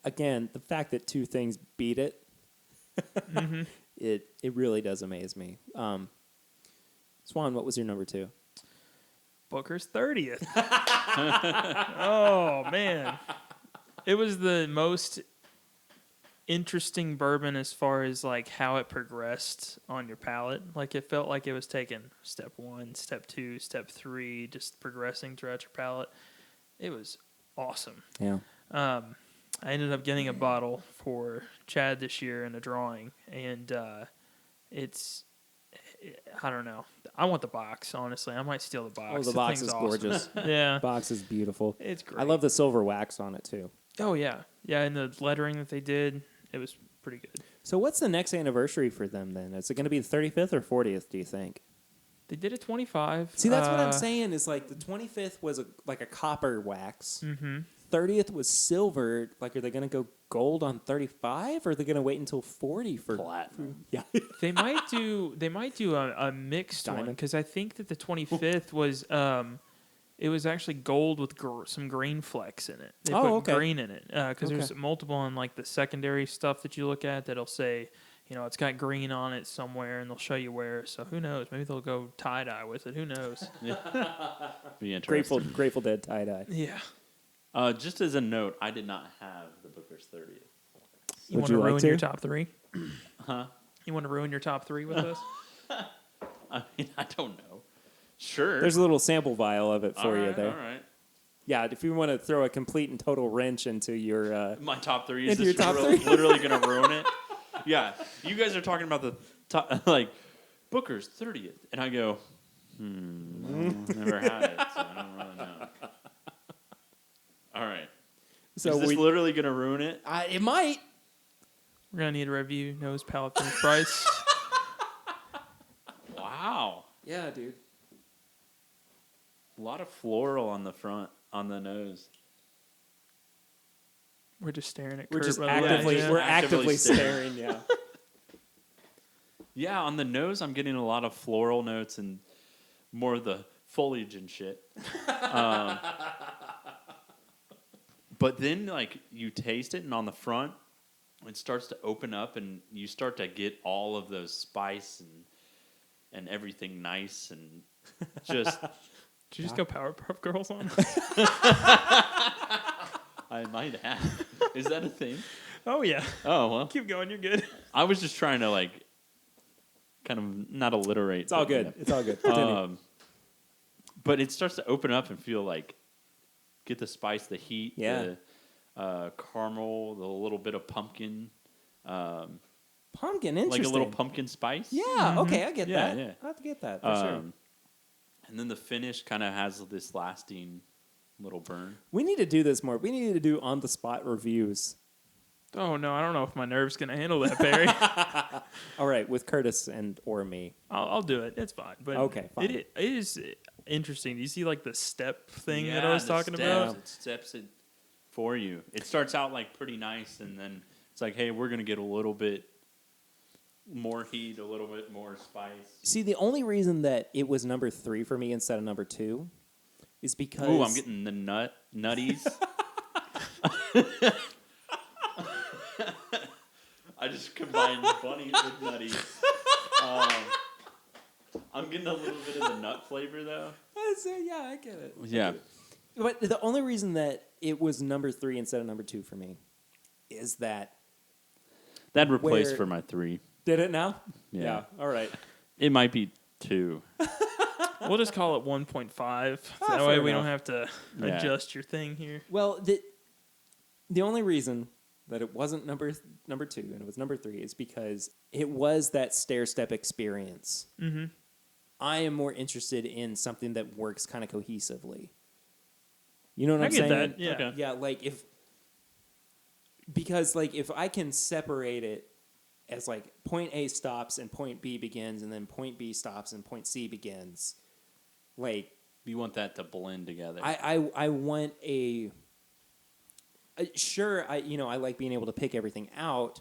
again, the fact that two things beat it, Mm-hmm. it really does amaze me. Swan, what was your number 2? Booker's 30th. Oh, man. It was the most interesting bourbon as far as how it progressed on your palate. It felt like it was taking step 1, step 2, step 3, just progressing throughout your palate. It was awesome. Yeah. I ended up getting a bottle for Chad this year in a drawing, and I don't know. I want the box, honestly. I might steal the box. Oh, the box is awesome. gorgeous. Yeah. Box is beautiful. It's great. I love the silver wax on it, too. Oh, yeah. Yeah, and the lettering that they did, it was pretty good. So what's the next anniversary for them, then? Is it going to be the 35th or 40th, do you think? They did a 25. See, that's what I'm saying is like the 25th was like a copper wax. 30th was silver. Like, are they going to go gold on 35 or are they going to wait until 40 for Platinum. Yeah. They might do a mixed one Diamond. because I think that the 25th was it was actually gold with some green flecks in it. They put okay. green in it because there's multiple on like the secondary stuff that you look at that'll say, you know, it's got green on it somewhere, and they'll show you where. So who knows? Maybe they'll go tie dye with it. Who knows? Be interesting. Grateful Dead tie-dye. Yeah. Just as a note, I did not have the Booker's 30th. You Would want you to like ruin to? your top three? Huh? You want to ruin your top three with us? I mean, I don't know. Sure. There's a little sample vial of it for all you right, there. All right. Yeah, if you want to throw a complete and total wrench into your... My top three is Into this your top three? literally going to ruin it? Yeah. You guys are talking about the top, like, Booker's 30th. And I go, never had it, so I don't really know. All right. So is this literally going to ruin it? it might. We're gonna need a review. Nose, palate, and price. Wow. Yeah, dude. A lot of floral on the front, on the nose. We're just staring at We're Kurt, just by the way. actively, Yeah. we're Actively actively staring. staring, yeah. Yeah, on the nose, I'm getting a lot of floral notes and more of the foliage and shit. But then, like, you taste it, and on the front, it starts to open up, and you start to get all of those spice and everything nice, and just... Did you just go Powerpuff Girls on? I might have. Is that a thing? Oh yeah. Oh, well. Keep going. You're good. I was just trying to, like, kind of not alliterate. It's all good. Yeah. It's all good. Continue. But it starts to open up and feel like, get the spice, the heat, Yeah. the caramel, the little bit of pumpkin. Pumpkin, interesting. Like a little pumpkin spice. Yeah, okay, I get Yeah, that. yeah. I have to get that, for sure. And then the finish kind of has this lasting little burn. We need to do this more. We need to do on-the-spot reviews. Oh no, I don't know if my nerves gonna handle that, Barry. All right, with Curtis or me. I'll do it. It's fine. But Okay, fine. It is interesting. Do you see like the step thing that Yeah, I was the talking steps, about? It steps it for you. It starts out like pretty nice, and then it's like, hey, we're gonna get a little bit more heat, a little bit more spice. See, the only reason that it was number 3 for me instead of number 2 is because... Ooh, I'm getting the nutties. I just combined bunnies with nutties. I'm getting a little bit of the nut flavor, though. Yeah, I get it. Yeah. But the only reason that it was number 3 instead of number 2 for me is that... That'd replace Where- for my 3. Did it now? Yeah. All right. It might be 2. We'll just call it 1.5. That fair way we enough. don't have to Yeah. adjust your thing here. Well, the only reason that it wasn't number 2 and it was number 3 is because it was that stair-step experience. Mm-hmm. I am more interested in something that works kind of cohesively. You know what I I'm get saying? that, yeah. Okay. Yeah, if I can separate it as like point A stops and point B begins and then point B stops and point C begins, like You want that to blend together. I want sure, I like being able to pick everything out,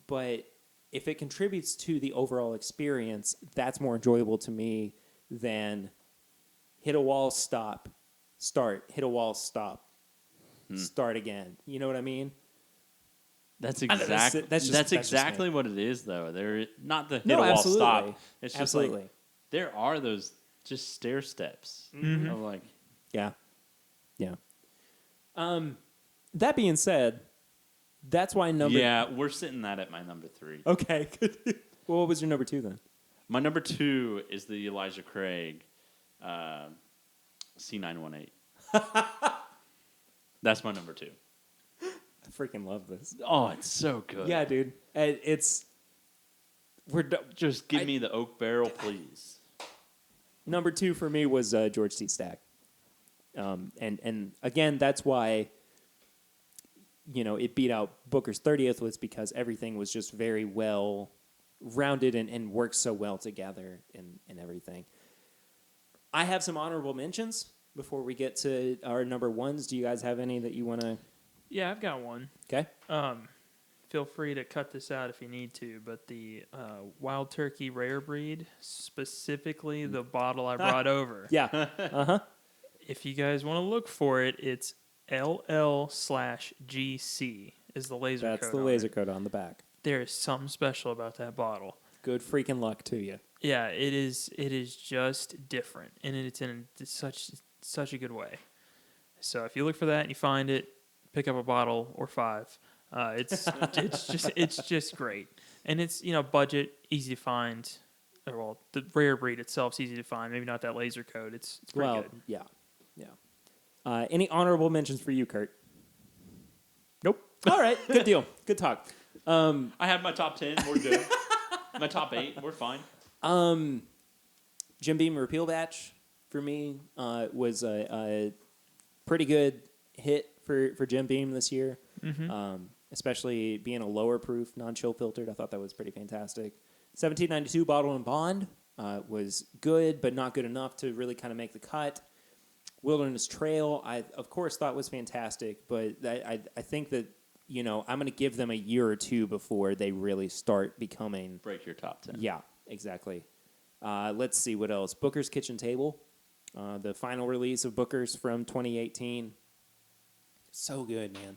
but if it contributes to the overall experience, that's more enjoyable to me than hit a wall, stop, start, hit a wall, stop, start again. You know what I mean? That's I know, exactly that's just exactly me. what it is, though. They're not the hit No, a wall absolutely. stop. It's just Absolutely. like there are those just stair steps. Mhm. Of like, Yeah. That being said, that's why number... yeah, we're sitting that at my number 3. Okay. Well, what was your number 2 then? My number 2 is the Elijah Craig C918. That's my number 2. I freaking love this. Oh, it's so good. Yeah, dude. Just give me the oak barrel, please. Number 2 for me was George T. Stack. And again, that's why, it beat out Booker's 30th was because everything was just very well rounded and worked so well together and everything. I have some honorable mentions before we get to our number ones. Do you guys have any that you want to? Yeah, I've got one. Okay. Feel free to cut this out if you need to, but the Wild Turkey Rare Breed, specifically the bottle I brought over. Yeah. If you guys want to look for it, it's LL/GC is the laser That's code the on laser it. code on the back. There is something special about that bottle. Good freaking luck to you. Yeah, it is. It is just different, and it's in such a good way. So if you look for that and you find it, pick up a bottle or 5. It's just great, and it's budget, easy to find. Or, well, the rare breed itself is easy to find. Maybe not that laser code. It's pretty good. Yeah. Any honorable mentions for you, Kurt? Nope. All right. Good deal. Good talk. I have my top 10. We're good. My top 8. We're fine. Jim Beam Repeal Batch for me was a pretty good hit for Jim Beam this year. Mm-hmm. Especially being a lower proof, non-chill filtered. I thought that was pretty fantastic. 1792 Bottle and Bond was good, but not good enough to really kind of make the cut. Wilderness Trail, I of course thought was fantastic, but I think that I'm going to give them a year or two before they really start becoming. Break your top 10. Yeah, exactly. Let's see what else. Booker's Kitchen Table, the final release of Booker's from 2018. So good, man.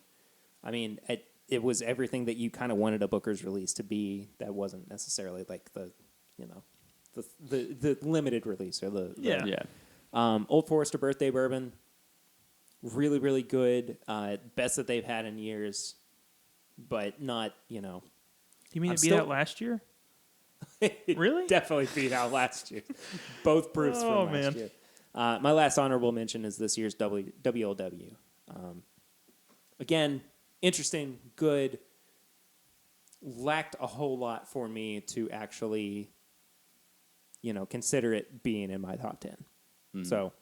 I mean, it was everything that you kind of wanted a Booker's release to be. That wasn't necessarily like the limited release or the Yeah. Old Forester Birthday Bourbon. Really, really good. Best that they've had in years, but not You mean I'm it beat still- out last year? It Really? definitely beat out last year. Both proofs Oh, from last man. year. My last honorable mention is this year's WLW. Again, interesting, good. Lacked a whole lot for me to actually, consider it being in my top 10. Mm-hmm. So,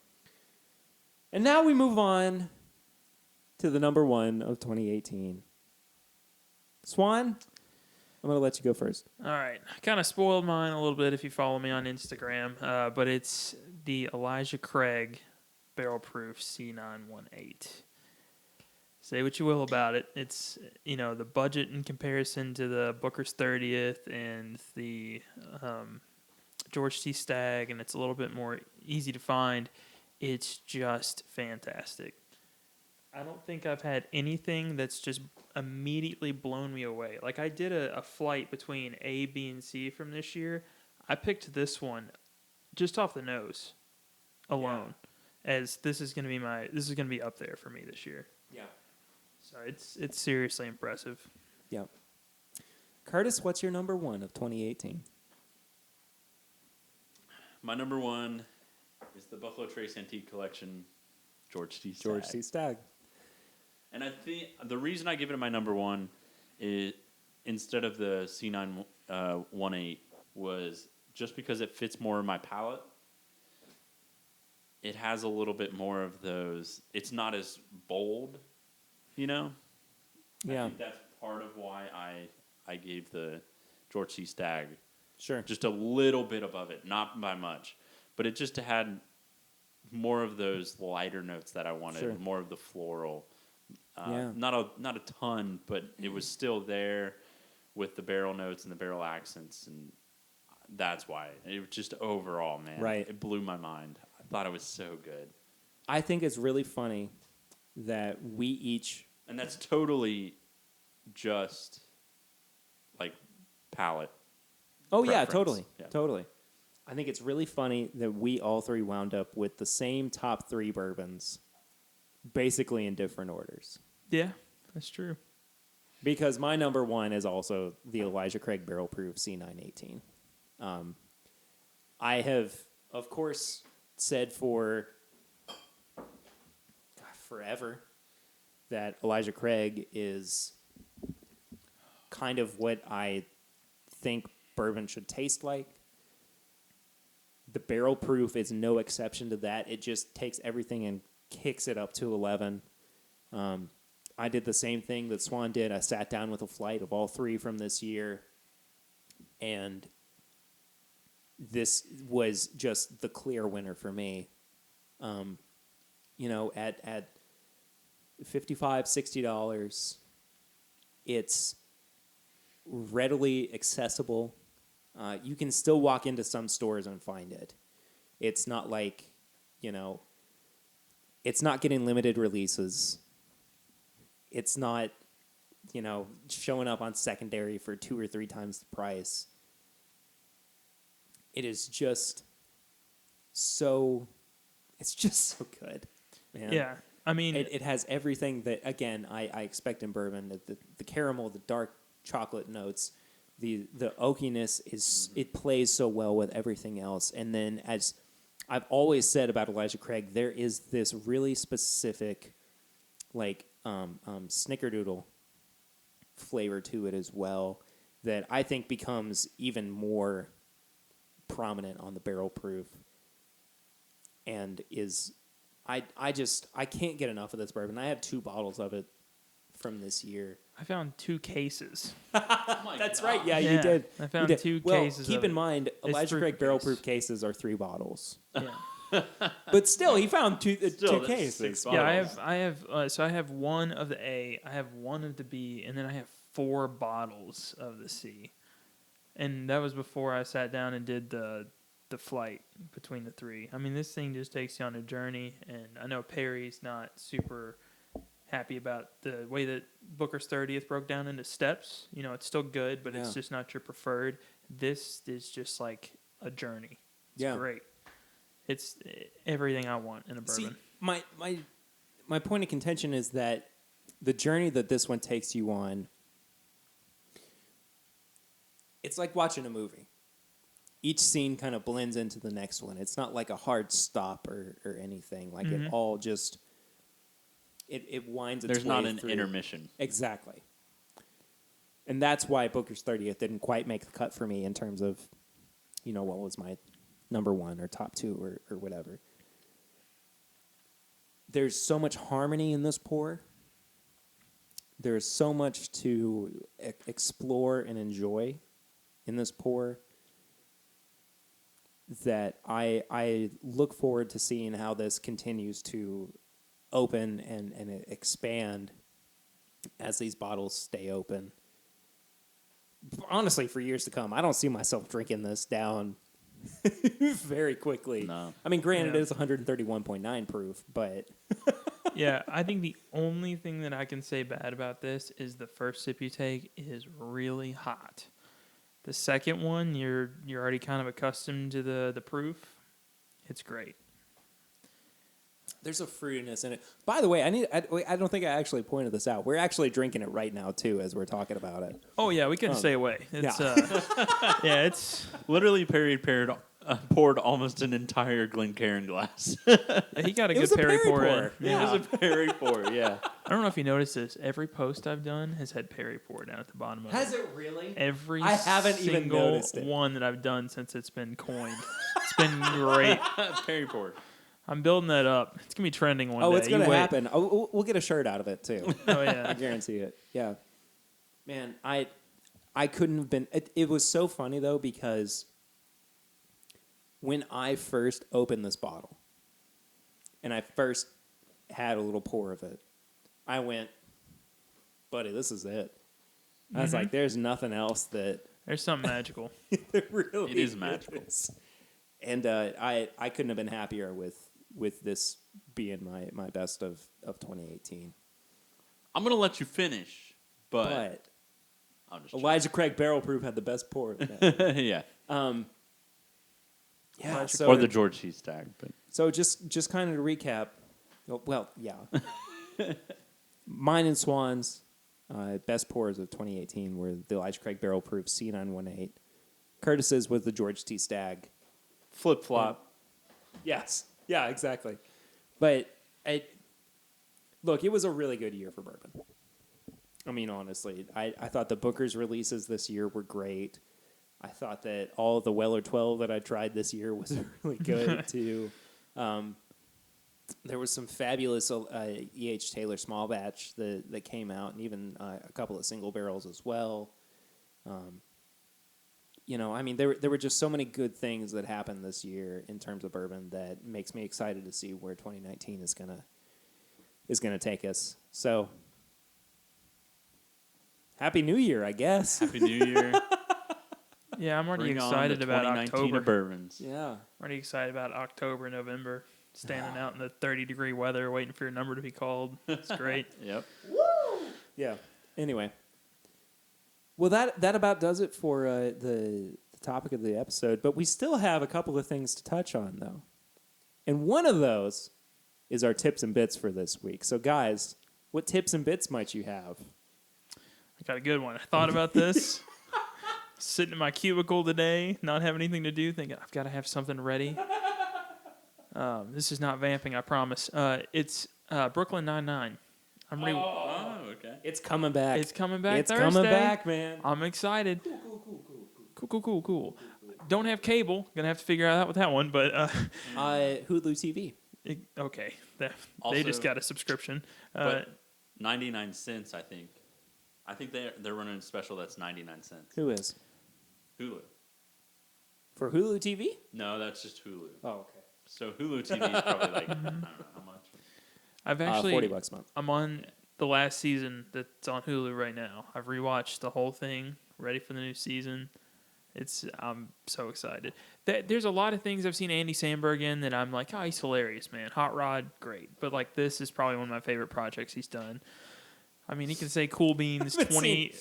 and now we move on to the number one of 2018. Swan, I'm going to let you go first. All right. I kind of spoiled mine a little bit if you follow me on Instagram, but it's the Elijah Craig Barrel Proof C918. Say what you will about it. It's, the budget in comparison to the Booker's 30th and the George T. Stagg, and it's a little bit more easy to find. It's just fantastic. I don't think I've had anything that's just immediately blown me away. Like, I did a flight between A, B, and C from this year. I picked this one just off the nose alone, as this is going to be up there for me this year. Yeah. So it's seriously impressive. Yeah. Curtis, what's your number one of 2018? My number 1 is the Buffalo Trace Antique Collection, George T. Stagg. George T. Stagg. And I think the reason I give it my number 1 is instead of the C918 was just because it fits more in my palate. It has a little bit more of those. It's not as bold, Yeah. I think that's part of why I gave the George C. Stagg Sure. just a little bit above it, not by much, but it just had more of those lighter notes that I wanted, Sure. more of the floral. Yeah. Not a ton, but it was still there with the barrel notes and the barrel accents, and that's why it was just overall, man. Right. It blew my mind. I thought it was so good, I think it's really funny that we each. and that's totally just like palate. Oh, yeah, preference. totally. Yeah. Totally. I think it's really funny that we all three wound up with the same top 3 bourbons, basically in different orders. Yeah, that's true. Because my number 1 is also the Elijah Craig Barrel Proof C918. I have, of course, said for forever that Elijah Craig is kind of what I think bourbon should taste like. The barrel proof is no exception to that. It just takes everything and kicks it up to 11. I did the same thing that Swan did. I sat down with a flight of all 3 from this year, and this was just the clear winner for me. You know, at $55, $60, it's readily accessible. You can still walk into some stores and find it. It's not like, you know, it's not getting limited releases. It's not, you know, showing up on secondary for 2 or 3 times the price. It is just so, it's just so good, man. Yeah. I mean, It has everything that, again, I expect in bourbon. The caramel, the dark chocolate notes, the oakiness is, it plays so well with everything else. And then, as I've always said about Elijah Craig, there is this really specific, like, snickerdoodle flavor to it as well that I think becomes even more prominent on the barrel proof, and is I can't get enough of this bourbon. I have 2 bottles of it from this year. I found 2 cases. That's right. Yeah, Yeah, you did. I found You did. 2 well, cases keep of in it. mind, It's Elijah 3 Craig per barrel case. proof cases are 3 bottles. Yeah. But still, he found 2 Still, that's cases. 6 Yeah, bottles. I have so I have 1 of the A, I have 1 of the B, and then I have 4 bottles of the C. And that was before I sat down and did the flight between the 3. I mean, this thing just takes you on a journey, and I know Perry's not super happy about the way that Booker's 30th broke down into steps. You know, it's still good, but it's Yeah. just not your preferred. This is just like a journey. It's Yeah. great. It's everything I want in a See, bourbon. my point of contention is that the journey that this one takes you on, it's like watching a movie. Each scene kind of blends into the next one. It's not like a hard stop or anything. Like it all just it winds its There's way not an through. intermission. Exactly. And that's why Booker's 30th didn't quite make the cut for me in terms of, you know, what was my number 1 or top 2 or whatever. There's so much harmony in this pour. There's so much to explore and enjoy in this pour that I look forward to seeing how this continues to open and expand as these bottles stay open. Honestly, for years to come, I don't see myself drinking this down very quickly. No. I mean, granted, Yeah. it is 131.9 proof, but Yeah, I think the only thing that I can say bad about this is the first sip you take is really hot. The second one, you're already kind of accustomed to the proof. It's great. there's a fruitiness in it. By the way, I don't think I actually pointed this out. We're actually drinking it right now, too, as we're talking about it. Oh yeah, we couldn't stay away. It's yeah, it's Literally, Perry poured almost an entire Glencairn glass. he got a It good was a Perry Perry pour in. pour. It was a Perry pour, yeah. I don't know if you noticed this. Every post I've done has had Perry pour down at the bottom of it. it really? Every I haven't even single noticed it. one that I've done since it's been coined. It's been great. Perry pour. I'm building that up. It's gonna be trending one day. Oh, it's going You to wait. happen. Oh, we'll get a shirt out of it, too. Oh I yeah. guarantee it. Yeah. Man, I couldn't have been... It was so funny, though, because when I first opened this bottle and I first had a little pour of it, I went, buddy, this is it. I was like, there's nothing else that... There's something magical. It really It is magical. is. And I couldn't have been happier with this being my best of 2018. I'm going to let you finish, but But I'm just Elijah Craig Barrel Proof had the best pour. yeah. Yeah. Elijah So, Or the George C. Stagg. But so just kind of to recap. Well, yeah. Mine and Swan's best pours of 2018 were the Elijah Craig Barrel Proof C918. Curtis's was the George T. Stagg. flip flop. Yes. Yeah, exactly. But look, it was a really good year for bourbon. I mean, honestly, I thought the Booker's releases this year were great. I thought that all of the Weller 12 that I tried this year was really good, too. There was some fabulous E.H. Taylor small batch that came out, and even a couple of single barrels as well. I mean, there were just so many good things that happened this year in terms of bourbon that makes me excited to see where 2019 is gonna take us. So, Happy New Year, I guess. Happy New Year. Yeah, I'm already Bring excited on the about 2019 October. of bourbons. Yeah. I'm already excited about October, November. Standing out in the 30-degree weather, waiting for your number to be called. It's great. Yep. Yeah. Anyway. Well, that about does it for the topic of the episode. But we still have a couple of things to touch on, though. And one of those is our tips and bits for this week. So, guys, what tips and bits might you have? I got a good one. I thought about this. Sitting in my cubicle today, not having anything to do, thinking, I've got to have something ready. This is not vamping, I promise. It's Brooklyn Nine-Nine. Oh, okay. It's coming back. It's coming back It's Thursday. coming back, man. I'm excited. Cool. Don't have cable. Gonna have to figure out with that one, but Hulu TV. okay. They Also- just got a subscription. But 99 cents, I think. I think they're running a special that's 99 cents. Who is? Hulu. For Hulu TV? No, that's just Hulu. Oh, okay. So Hulu TV is probably like, I don't know how much. I've actually $40 a month. I'm on the last season that's on Hulu right now. I've rewatched the whole thing, ready for the new season. I'm so excited. There's a lot of things I've seen Andy Samberg in that I'm like, oh, he's hilarious, man. Hot Rod, great. But like this is probably one of my favorite projects he's done. I mean, he can say Cool Beans 20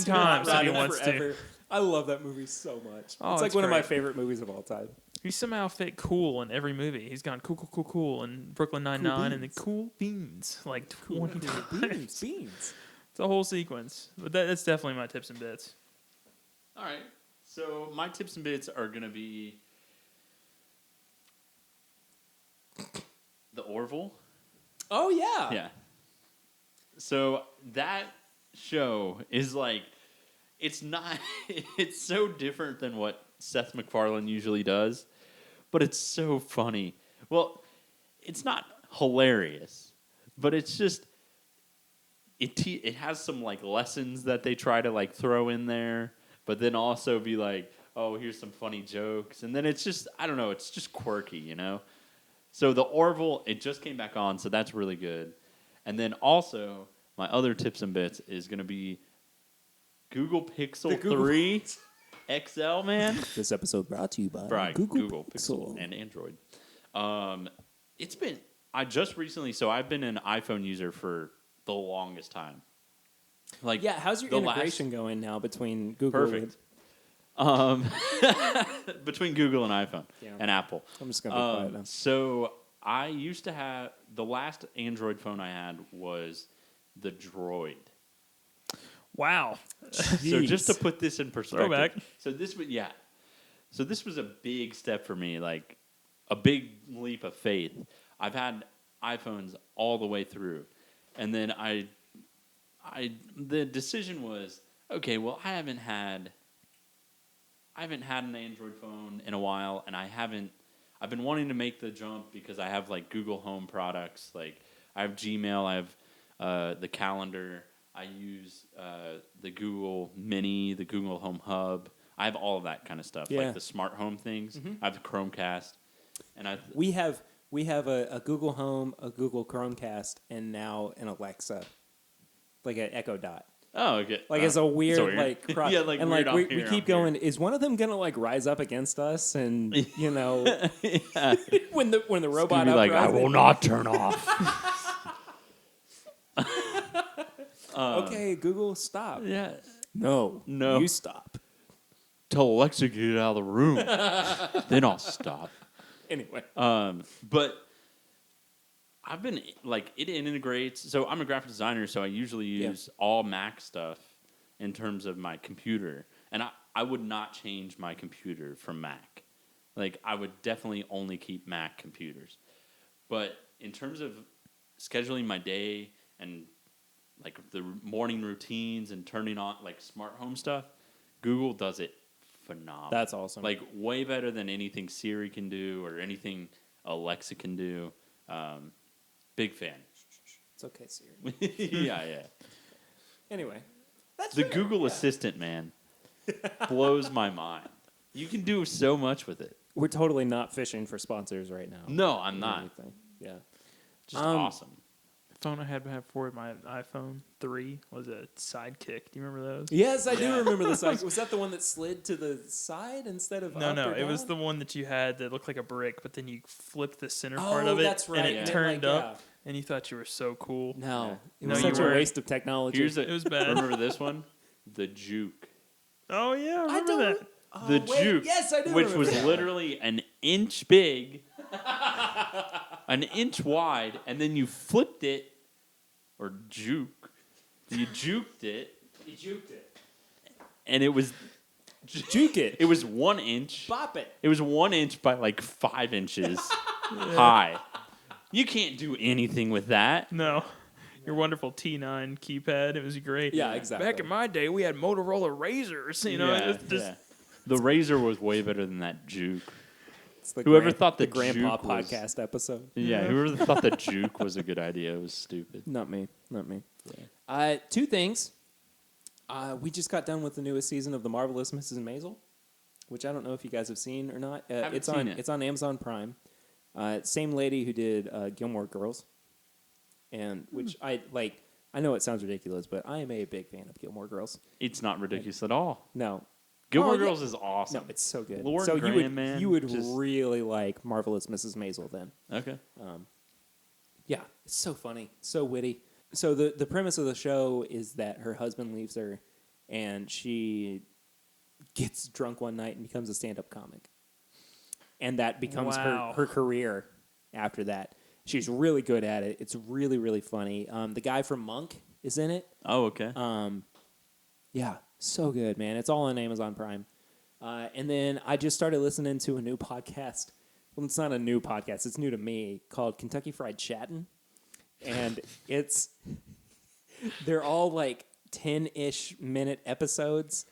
times if he wants to. I love that movie so much. Oh, it's like it's one of my great. favorite movies of all time. He somehow fit cool in every movie. He's gone cool in Brooklyn Nine-Nine and the Cool Beans like 20 times. Beans. It's a whole sequence. But that's definitely my tips and bits. All right. So my tips and bits are going to be the Orville. Oh, yeah. Yeah. So that show is like, it's not, it's so different than what Seth MacFarlane usually does, but it's so funny. Well, it's not hilarious, but it's just, it has some like lessons that they try to like throw in there, but then also be like, oh, here's some funny jokes. And then it's just, I don't know, it's just quirky, you know? So the Orville, it just came back on, so that's really good. And then also, my other tips and bits is going to be Google Pixel 3 XL, man. This episode brought to you by Right, Google Pixel and Android. It's been, I've been an iPhone user for the longest time. Like, Yeah, how's your integration going now between Google Perfect. Between Google and iPhone and Apple. I'm just going to be quiet now. So I used to have, the last Android phone I had was the Droid. Wow. So just to put this in perspective. Throwback. So this was a big step for me, like a big leap of faith. I've had iPhones all the way through. And then the decision was, okay, well, I haven't had an Android phone in a while, and I've been wanting to make the jump because I have like Google Home products. Like I have Gmail, I have the calendar, I use the Google Mini, the Google Home Hub. I have all of that kind of stuff, like the smart home things. Mm-hmm. I have the Chromecast, and We have a Google Home, a Google Chromecast, and now an Alexa, like an Echo Dot. Oh, okay. Like it's a weird, so weird. like Yeah, like and weird like on we here, keep on going. Is one of them gonna like rise up against us? And you know, Yeah. when the robot Be like, I uprising- will not turn off. Okay, Google, stop. Yeah. No, you stop. Tell Alexa to get out of the room. Then I'll stop. Anyway, But I've been like, it integrates. So I'm a graphic designer, so I usually use all Mac stuff in terms of my computer. And I would not change my computer from Mac. Like, I would definitely only keep Mac computers. But in terms of scheduling my day and like the morning routines and turning on like smart home stuff, Google does it phenomenal. that's awesome. Like way better than anything Siri can do or anything Alexa can do. Big fan. it's okay, Siri. Yeah. Anyway, that's The fair. Google Assistant, man. blows my mind. You can do so much with it. We're totally not fishing for sponsors right now. No, I'm or not. anything. Yeah. Just awesome. The phone I had before my iPhone 3 was a Sidekick. Do you remember those? Yes, I do remember the side. Was that the one that slid to the side instead of up No. or It was down? the one that you had that looked like a brick, but then you flipped the center Oh, part of it, that's right. and it And turned like, up, and you thought you were so cool. No, it No, was you such a weren't. waste of technology. It was bad. Remember this one? The Juke. Oh yeah, I remember that. The wait, Juke. yes, I do Which remember was that. literally an inch big, an inch wide, and then you flipped it, or juke. You juked it. You juked it. And it was Juke it. It was 1 inch. Bop it. It was 1 inch by like 5 inches high. You can't do anything with that. No. Your wonderful T9 keypad. It was great. Yeah, exactly. Back in my day, we had Motorola Razors. You know, Yeah, just yeah. The Razor was way better than that Juke. It's the Whoever thought the the Grandpa Juke was- podcast episode. Yeah, whoever thought the Juke was a good idea was stupid. Not me. Not me. Yeah. Two things. We just got done with the newest season of The Marvelous Mrs. Maisel, which I don't know if you guys have seen or not. Haven't It's seen on it. It's on Amazon Prime. Same lady who did Gilmore Girls, and which I like. I know it sounds ridiculous, but I am a big fan of Gilmore Girls. It's not ridiculous at all. No, Gilmore Oh, yeah. Girls is awesome. no, it's so good. Lauren so Graham, man, you would just- really like Marvelous Mrs. Maisel then. Okay. Yeah, it's so funny, so witty. So the premise of the show is that her husband leaves her, and she gets drunk one night and becomes a stand-up comic, and that becomes Wow. her career. After that, she's really good at it. It's really really funny. The guy from Monk is in it. Oh, okay. Yeah, so good, man. It's all on Amazon Prime. And then I just started listening to a new podcast. Well, it's not a new podcast. It's new to me, called Kentucky Fried Chattin'. And they're all like 10-ish minute episodes.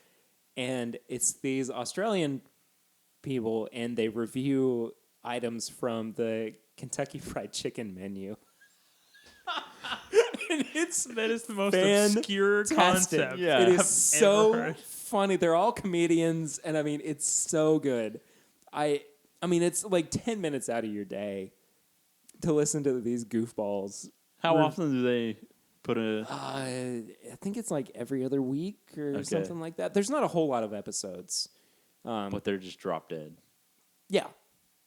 And it's these Australian people, and they review items from the Kentucky Fried Chicken menu. And that is the most fantastic. obscure concept. Yeah. It I've is ever so heard. funny. They're all comedians, and I mean, it's so good. I mean, it's like 10 minutes out of your day to listen to these goofballs. How often do they put a... I think it's like every other week or Okay. something like that. There's not a whole lot of episodes. but they're just drop dead. Yeah,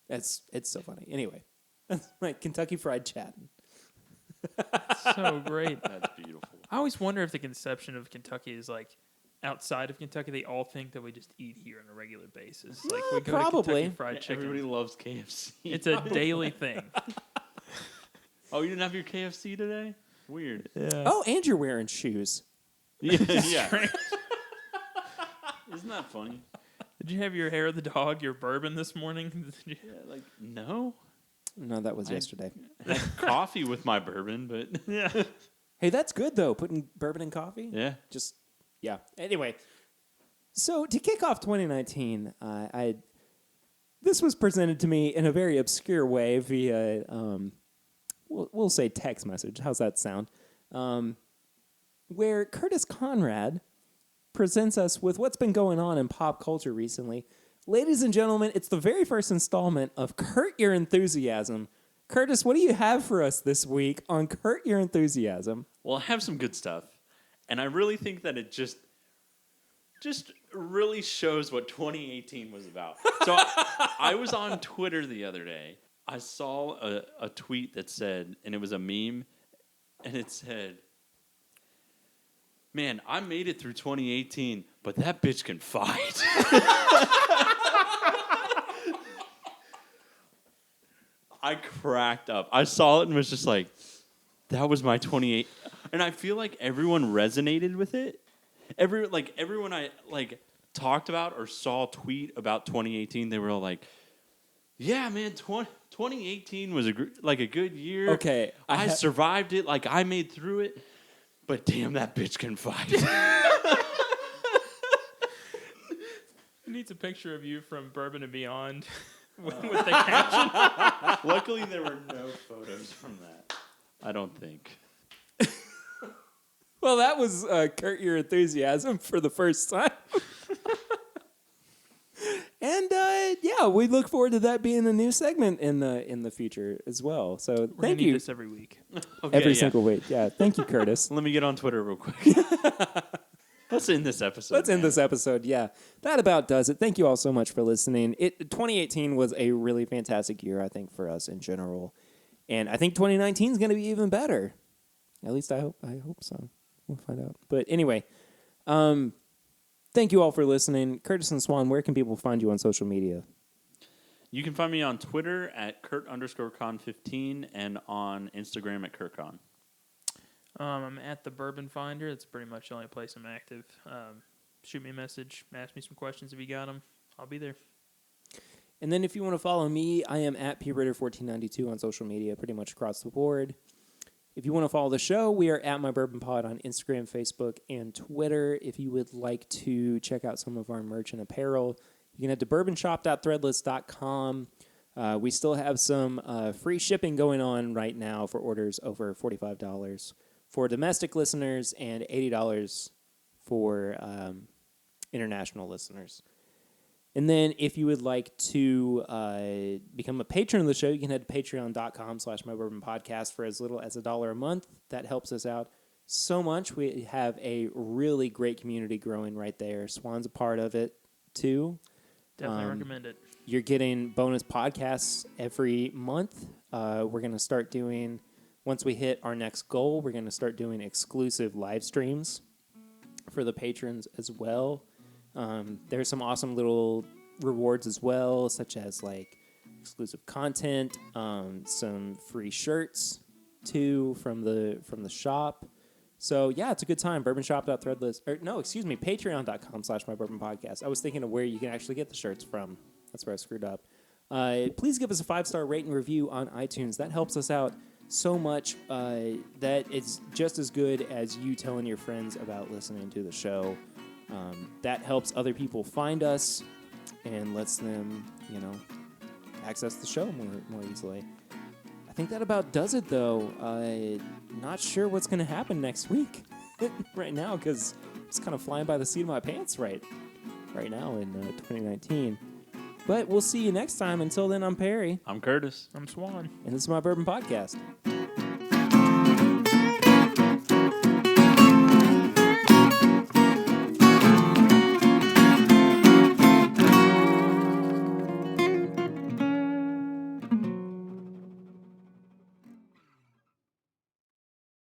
it's so funny. Anyway, like Kentucky Fried Chattin'. So great. That's beautiful. I always wonder if the conception of Kentucky is like outside of Kentucky, they all think that we just eat here on a regular basis. Like we go probably. to Kentucky Fried Chicken. Everybody loves KFC. It's a daily thing. Oh, you didn't have your KFC today? Weird. Yeah. Oh, and you're wearing shoes. Yeah. Yeah. Isn't that funny? Did you have your hair of the dog, your bourbon this morning? Did you- Yeah, like, no. No, that was yesterday. I had coffee with my bourbon, but yeah. Hey, that's good though. Putting bourbon in coffee. yeah. Just yeah. Anyway, so to kick off 2019, this was presented to me in a very obscure way via we'll say text message. How's that sound? Where Curtis Conrad presents us with what's been going on in pop culture recently. Ladies and gentlemen, it's the very first installment of Curt Your Enthusiasm. Curtis, what do you have for us this week on Curt Your Enthusiasm? Well, I have some good stuff, and I really think that it just really shows what 2018 was about. So I was on Twitter the other day. I saw a tweet that said, and it was a meme, and it said, "Man, I made it through 2018, but that bitch can fight." I cracked up. I saw it and was just like, that was my 28. And I feel like everyone resonated with it. Everyone I talked about or saw tweet about 2018, they were all like, yeah, man, 2018 was a good year. Okay, I survived it. Like, I made through it. But damn, that bitch can fight. It needs a picture of you from Bourbon and Beyond with the caption. Luckily, there were no photos from that. I don't think. Well, that was Curt Your Enthusiasm for the first time. yeah, we look forward to that being a new segment in the future as well. So We're thank gonna need you this every week. Okay, every yeah. single week. Yeah, thank you, Curtis. Let me get on Twitter real quick. Let's end this episode. Let's end this episode. Yeah, that about does it. Thank you all so much for listening. 2018 was a really fantastic year, I think, for us in general, and I think 2019 is going to be even better. At least I hope so. We'll find out. But anyway, thank you all for listening. Curtis and Swan, where can people find you on social media? You can find me on Twitter at Kurt_Con15 and on Instagram at KurtCon. I'm at the Bourbon Finder. That's pretty much the only place I'm active. Shoot me a message. Ask me some questions if you got them. I'll be there. And then if you want to follow me, I am at PRitter1492 on social media, pretty much across the board. If you want to follow the show, we are at My Bourbon Pod on Instagram, Facebook, and Twitter. If you would like to check out some of our merch and apparel, you can head to bourbonshop.threadless.com. We still have some free shipping going on right now for orders over $45 for domestic listeners and $80 for international listeners. And then if you would like to become a patron of the show, you can head to patreon.com/mybourbonpodcast for as little as $1 a month. That helps us out so much. We have a really great community growing right there. Swan's a part of it, too. Definitely recommend it. You're getting bonus podcasts every month. We're going to start doing, once we hit our next goal, we're going to start doing exclusive live streams for the patrons as well. There's some awesome little rewards as well, such as like exclusive content, some free shirts too from the shop. So yeah, it's a good time. Patreon.com/mybourbonpodcast. I was thinking of where you can actually get the shirts from. That's where I screwed up. Please give us a 5-star rate and review on iTunes. That helps us out so much. That it's just as good as you telling your friends about listening to the show. That helps other people find us and lets them, access the show more easily. I think that about does it, though. Not sure what's going to happen next week right now because it's kind of flying by the seat of my pants right now in 2019. But we'll see you next time. Until then, I'm Perry. I'm Curtis. I'm Swan. And this is My Bourbon Podcast.